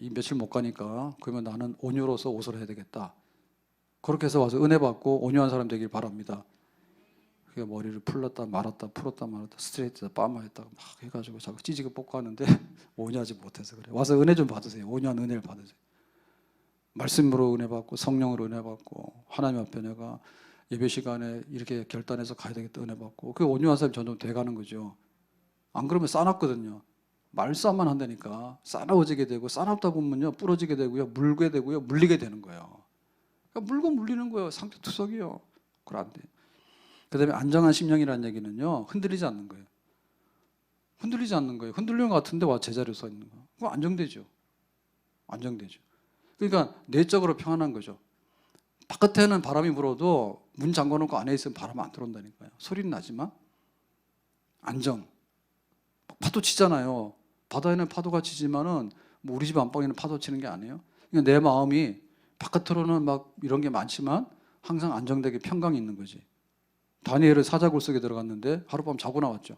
Speaker 1: 이 며칠 못 가니까 그러면 나는 온유로서 옷을 해야 되겠다. 그렇게 해서 와서 은혜 받고 온유한 사람 되길 바랍니다. 그게 머리를 풀렀다 말았다 풀었다 말았다 스트레이트다 빠마했다 막 해가지고 자꾸 찌지게 뽑고 하는데 온유하지 못해서 그래. 와서 은혜 좀 받으세요. 온유한 은혜를 받으세요. 말씀으로 은혜 받고 성령으로 은혜 받고 하나님 앞에 내가 예배 시간에 이렇게 결단해서 가야 되겠다 은혜 받고 그 온유한 사람이 점점 돼가는 거죠. 안 그러면 싸납거든요. 말싸움만 한다니까 싸나워지게 되고 싸납다 보면요 부러지게 되고요 물게 되고요 물리게 되는 거예요. 그러니까 물고 물리는 거예요. 상투석이요. 그럼 안 돼. 그다음에 안정한 심령이라는 얘기는요 흔들리지 않는 거예요. 흔들리지 않는 거예요. 흔들리는 것 같은데 와 제자리에 서 있는 거. 그거 안정되죠. 안정되죠. 그러니까 내적으로 평안한 거죠. 바깥에는 바람이 불어도 문 잠궈놓고 안에 있으면 바람 안 들어온다니까요. 소리는 나지만 안정. 파도 치잖아요. 바다에는 파도가 치지만은 뭐 우리 집 안방에는 파도 치는 게 아니에요. 그러니까 내 마음이 바깥으로는 막 이런 게 많지만 항상 안정되게 평강이 있는 거지. 다니엘은 사자굴 속에 들어갔는데 하룻밤 자고 나왔죠.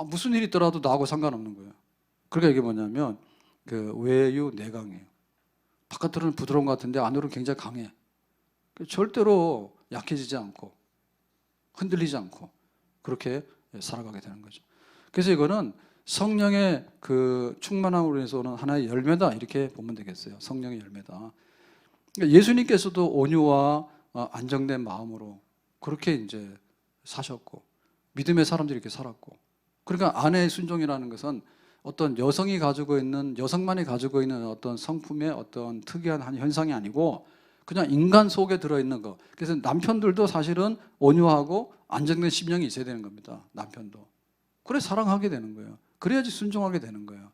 Speaker 1: 무슨 일이 있더라도 나하고 상관없는 거예요. 그러니까 이게 뭐냐면 그 외유 내강이에요. 바깥으로는 부드러운 것 같은데 안으로는 굉장히 강해. 절대로 약해지지 않고 흔들리지 않고 그렇게 살아가게 되는 거죠. 그래서 이거는 성령의 그 충만함으로 해서 오는 하나의 열매다 이렇게 보면 되겠어요. 성령의 열매다. 그러니까 예수님께서도 온유와 안정된 마음으로 그렇게 이제 사셨고 믿음의 사람들이 이렇게 살았고 그러니까 아내의 순종이라는 것은 어떤 여성이 가지고 있는 여성만이 가지고 있는 어떤 성품의 어떤 특이한 한 현상이 아니고 그냥 인간 속에 들어있는 거. 그래서 남편들도 사실은 온유하고 안정된 심령이 있어야 되는 겁니다. 남편도. 그래 사랑하게 되는 거예요. 그래야지 순종하게 되는 거예요.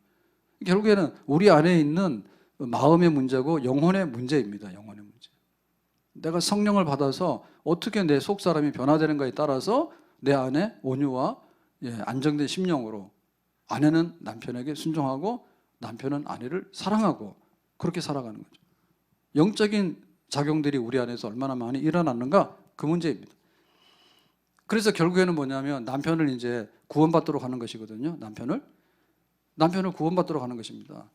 Speaker 1: 결국에는 우리 안에 있는 마음의 문제고 영혼의 문제입니다. 영혼의 문제. 내가 성령을 받아서 어떻게 내 속 사람이 변화되는가에 따라서 내 안에 온유와 안정된 심령으로 아내는 남편에게 순종하고 남편은 아내를 사랑하고 그렇게 살아가는 거죠. 영적인 작용들이 우리 안에서 얼마나 많이 일어났는가 그 문제입니다. 그래서 결국에는 뭐냐면 남편을 이제 구원받도록 하는 것이거든요. 남편을 구원받도록 하는 것입니다.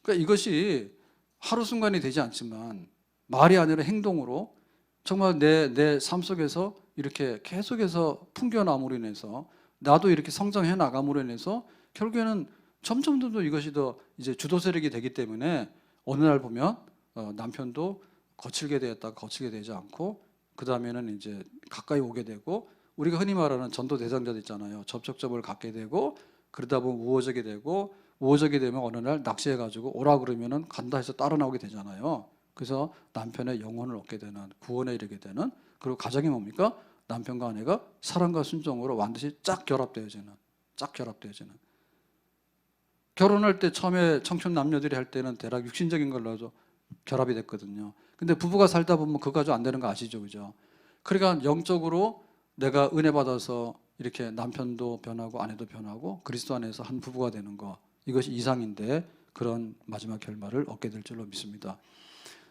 Speaker 1: 그러니까 이것이 하루 순간이 되지 않지만 말이 아니라 행동으로 정말 내 삶 속에서 이렇게 계속해서 풍겨남으로 인해서 나도 이렇게 성장해 나감으로 인해서 결국에는 점점 더 이것이 더 이제 주도 세력이 되기 때문에 어느 날 보면 남편도 거칠게 되었다가 거칠게 되지 않고 그 다음에는 이제 가까이 오게 되고 우리가 흔히 말하는 전도 대상자들 있잖아요. 접촉점을 갖게 되고 그러다 보면 우호적이 되고 우호적이 되면 어느 날 낚시해가지고 오라 그러면은 간다 해서 따라 나오게 되잖아요. 그래서 남편의 영혼을 얻게 되는 구원에 이르게 되는 그리고 가정이 뭡니까? 남편과 아내가 사랑과 순종으로 완전히 쫙 결합되어지는 결혼할 때 처음에 청춘 남녀들이 할 때는 대략 육신적인 걸로 결합이 됐거든요. 근데 부부가 살다 보면 그거 가지고 안 되는 거 아시죠? 그죠? 그러니까 영적으로 내가 은혜 받아서 이렇게 남편도 변하고 아내도 변하고 그리스도 안에서 한 부부가 되는 거 이것이 이상인데 그런 마지막 결말을 얻게 될 줄로 믿습니다.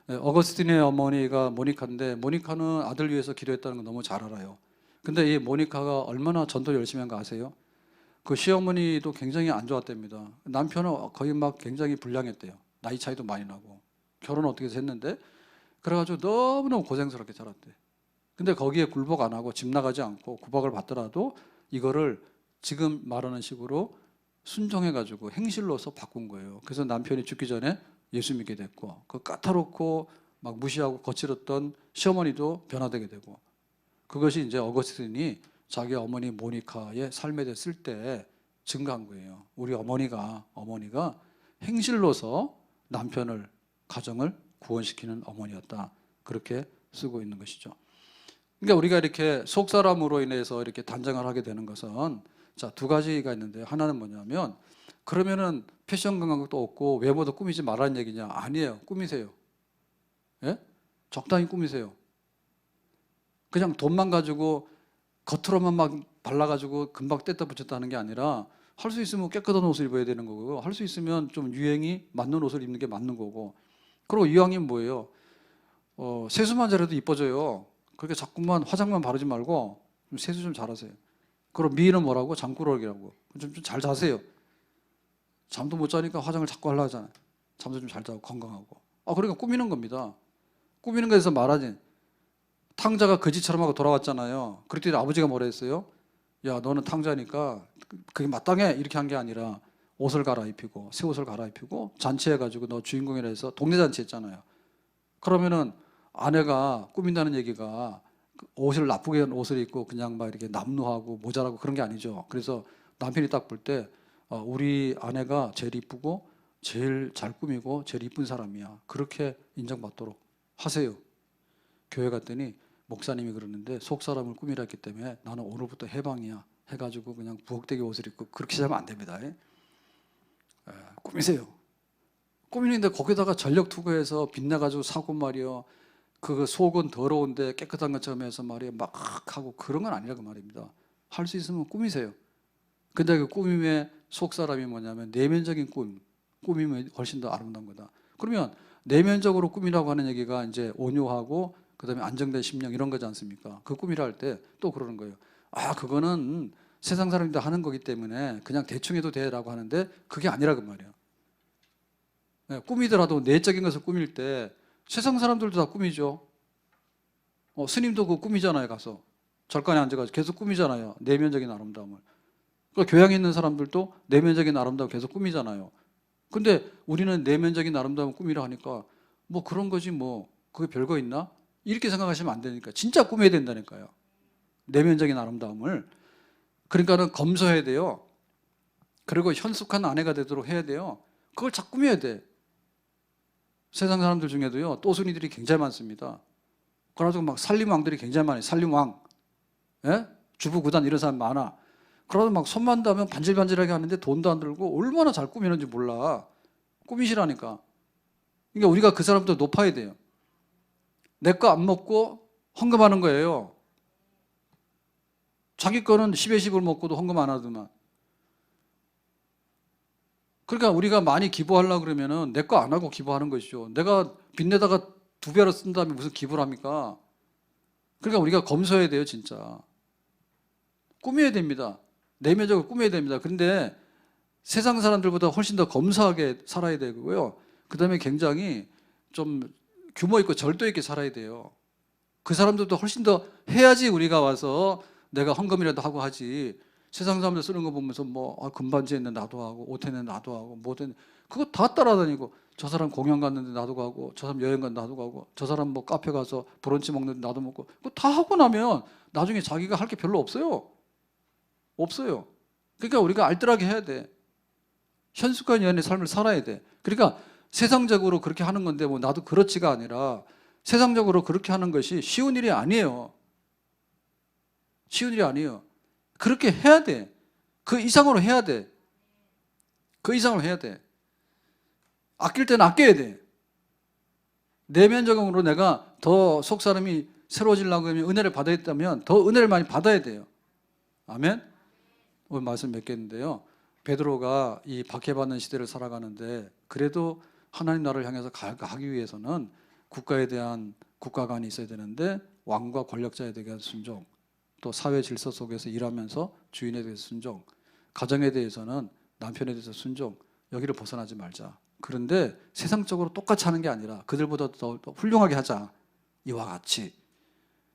Speaker 1: 어거스틴의 어머니가 모니카인데 모니카는 아들 위해서 기도했다는 거 너무 잘 알아요. 근데 이 모니카가 얼마나 전도를 열심히 한 거 아세요? 그 시어머니도 굉장히 안 좋았답니다. 남편은 거의 막 굉장히 불량했대요. 나이 차이도 많이 나고 결혼 어떻게 해서 했는데 그래가지고 너무너무 고생스럽게 자랐대. 근데 거기에 굴복 안 하고 집 나가지 않고 구박을 받더라도 이거를 지금 말하는 식으로 순종해가지고 행실로서 바꾼 거예요. 그래서 남편이 죽기 전에 예수 믿게 됐고 그 까다롭고 막 무시하고 거칠었던 시어머니도 변화되게 되고 그것이 이제 어거스틴이 자기 어머니 모니카의 삶에 대해 쓸 때 증가한 거예요. 우리 어머니가 행실로서 남편을 가정을 구원시키는 어머니였다. 그렇게 쓰고 있는 것이죠. 그러니까 우리가 이렇게 속 사람으로 인해서 이렇게 단장을 하게 되는 것은 자, 두 가지가 있는데 하나는 뭐냐면 그러면은 패션 감각도 없고 외모도 꾸미지 말라는 얘기냐? 아니에요. 꾸미세요. 예? 적당히 꾸미세요. 그냥 돈만 가지고 겉으로만 막 발라가지고 금방 뗐다 붙였다 하는 게 아니라 할 수 있으면 깨끗한 옷을 입어야 되는 거고요. 할 수 있으면 좀 유행이 맞는 옷을 입는 게 맞는 거고. 그리고 이왕이면 뭐예요? 세수만 잘해도 이뻐져요. 그렇게 자꾸만 화장만 바르지 말고 좀 세수 좀 잘하세요. 그리고 미인은 뭐라고? 잠꾸러기라고. 좀 잘 자세요. 잠도 못 자니까 화장을 자꾸 하려고 하잖아요. 잠도 좀 잘 자고 건강하고. 그러니까 꾸미는 겁니다. 꾸미는 거에서 말하지. 탕자가 거지처럼 하고 돌아왔잖아요. 그랬더니 아버지가 뭐라 했어요? 야, 너는 탕자니까 그게 마땅해. 이렇게 한 게 아니라 옷을 갈아입히고 새 옷을 갈아입히고 잔치해가지고 너 주인공이라 해서 동네 잔치 했잖아요. 그러면은 아내가 꾸민다는 얘기가 옷을 나쁘게 옷을 입고 그냥 막 이렇게 남루하고 모자라고 그런 게 아니죠. 그래서 남편이 딱 볼 때 우리 아내가 제일 이쁘고 제일 잘 꾸미고 제일 이쁜 사람이야. 그렇게 인정받도록 하세요. 교회 갔더니 목사님이 그러는데 속 사람을 꾸미라 했기 때문에 나는 오늘부터 해방이야 해가지고 그냥 부엌대기 옷을 입고 그렇게 하면 안 됩니다. 꾸미세요. 꾸미는데 거기다가 전력 투구해서 빛나가지고 사고 말이요. 그 속은 더러운데 깨끗한 것처럼 해서 말이에요. 막 하고 그런 건 아니라고 말입니다. 할 수 있으면 꾸미세요. 근데 그 꾸밈의 속 사람이 뭐냐면 내면적인 꾸밈이 훨씬 더 아름다운 거다. 그러면 내면적으로 꾸미라고 하는 얘기가 이제 온유하고 그다음에 안정된 심령 이런 거지 않습니까? 그 꾸미라 할 때 또 그러는 거예요. 그거는 세상 사람들도 하는 거기 때문에 그냥 대충 해도 돼라고 하는데 그게 아니라고 말이에요. 꾸미더라도 내적인 것을 꾸밀 때 세상 사람들도 다 꾸미죠. 스님도 그 꾸미잖아요. 가서 절간에 앉아가지고 계속 꾸미잖아요. 내면적인 아름다움을. 그러니까 교양에 있는 사람들도 내면적인 아름다움을 계속 꾸미잖아요. 근데 우리는 내면적인 아름다움을 꾸미라 하니까 뭐 그런 거지 뭐 그게 별거 있나? 이렇게 생각하시면 안 되니까 진짜 꾸며야 된다니까요. 내면적인 아름다움을. 그러니까는 검소해야 돼요. 그리고 현숙한 아내가 되도록 해야 돼요. 그걸 자꾸 꾸며야 돼. 세상 사람들 중에도요 또순이들이 굉장히 많습니다. 그래가지고 막 살림왕들이 굉장히 많아요. 살림왕, 주부 구단 이런 사람 많아. 그러다 막 손만 닿으면 반질반질하게 하는데 돈도 안 들고 얼마나 잘 꾸미는지 몰라. 꾸미시라니까. 그러니까 우리가 그 사람도 높아야 돼요. 내 거 안 먹고 헌금하는 거예요. 자기 거는 10에 10을 먹고도 헌금 안 하더만. 그러니까 우리가 많이 기부하려고 그러면은 내 거 안 하고 기부하는 것이죠. 내가 빚내다가 2배로 쓴 다음에 무슨 기부를 합니까? 그러니까 우리가 검소해야 돼요, 진짜. 꾸며야 됩니다. 내면적으로 꾸며야 됩니다. 그런데 세상 사람들보다 훨씬 더 검소하게 살아야 되고요. 그 다음에 굉장히 좀 규모 있고 절도 있게 살아야 돼요. 그 사람들도 훨씬 더 해야지 우리가 와서 내가 헌금이라도 하고 하지. 세상 사람들 쓰는 거 보면서 뭐 금반지 했는데 나도 하고 옷 했는데 나도 하고 뭐 했는데 그거 다 따라다니고, 저 사람 공연 갔는데 나도 가고, 저 사람 여행 갔는데 나도 가고, 저 사람 뭐 카페 가서 브런치 먹는데 나도 먹고, 그거 다 하고 나면 나중에 자기가 할 게 별로 없어요. 없어요. 그러니까 우리가 알뜰하게 해야 돼. 현숙한 연의 삶을 살아야 돼. 그러니까 세상적으로 그렇게 하는 건데 뭐 나도 그렇지가 아니라, 세상적으로 그렇게 하는 것이 쉬운 일이 아니에요. 쉬운 일이 아니에요. 그렇게 해야 돼. 그 이상으로 해야 돼. 그 이상으로 해야 돼. 아낄 때는 아껴야 돼. 내면적으로 내가 더 속사람이 새로워지려고 하면, 은혜를 받아야 했다면 더 은혜를 많이 받아야 돼요. 아멘? 오늘 말씀 맺겠는데요. 베드로가 이 박해받는 시대를 살아가는데, 그래도 하나님 나라를 향해서 가기 위해서는 국가에 대한 국가관이 있어야 되는데, 왕과 권력자에 대한 순종, 또 사회 질서 속에서 일하면서 주인에 대해서 순종, 가정에 대해서는 남편에 대해서 순종, 여기를 벗어나지 말자. 그런데 세상적으로 똑같이 하는 게 아니라 그들보다 더 훌륭하게 하자. 이와 같이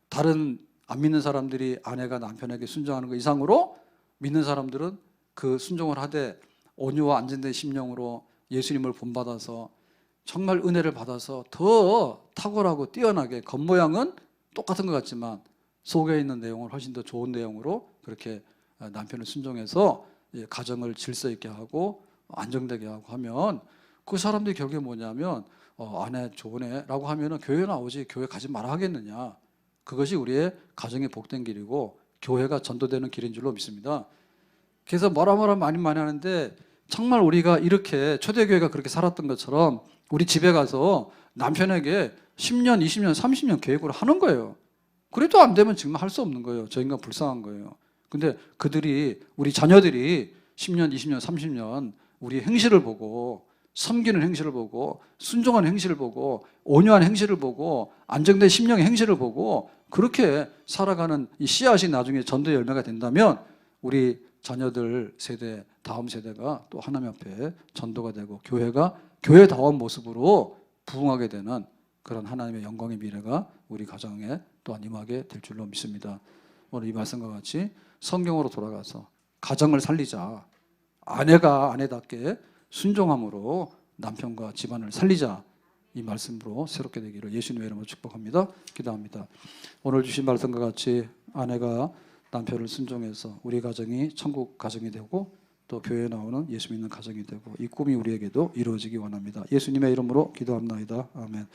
Speaker 1: 다른 안 믿는 사람들이 아내가 남편에게 순종하는 것 이상으로 믿는 사람들은 그 순종을 하되, 온유와 안전된 심령으로 예수님을 본받아서 정말 은혜를 받아서 더 탁월하고 뛰어나게, 겉모양은 똑같은 것 같지만 속에 있는 내용을 훨씬 더 좋은 내용으로 그렇게 남편을 순종해서 가정을 질서 있게 하고 안정되게 하고 하면, 그 사람들이 결국에 뭐냐면 아내 좋으네 라고 하면은 교회 나오지 교회 가지 말아 하겠느냐. 그것이 우리의 가정의 복된 길이고 교회가 전도되는 길인 줄로 믿습니다. 그래서 뭐라 많이 하는데, 정말 우리가 이렇게 초대교회가 그렇게 살았던 것처럼 우리 집에 가서 남편에게 10년, 20년, 30년 계획을 하는 거예요. 그래도 안 되면 정말 할 수 없는 거예요. 저 인간 불쌍한 거예요. 근데 그들이, 우리 자녀들이 10년, 20년, 30년 우리 행실을 보고, 섬기는 행실을 보고, 순종하는 행실을 보고, 온유한 행실을 보고, 안정된 심령의 행실을 보고, 그렇게 살아가는 이 씨앗이 나중에 전도의 열매가 된다면 우리 자녀들 세대, 다음 세대가 또 하나님 앞에 전도가 되고 교회가 교회다운 모습으로 부흥하게 되는 그런 하나님의 영광의 미래가 우리 가정에 또한 임하게 될 줄로 믿습니다. 오늘 이 말씀과 같이 성경으로 돌아가서 가정을 살리자. 아내가 아내답게 순종함으로 남편과 집안을 살리자. 이 말씀으로 새롭게 되기를 예수님의 이름으로 축복합니다. 기도합니다. 오늘 주신 말씀과 같이 아내가 남편을 순종해서 우리 가정이 천국 가정이 되고, 또 교회에 나오는 예수 믿는 가정이 되고, 이 꿈이 우리에게도 이루어지기 원합니다. 예수님의 이름으로 기도합나이다. 아멘.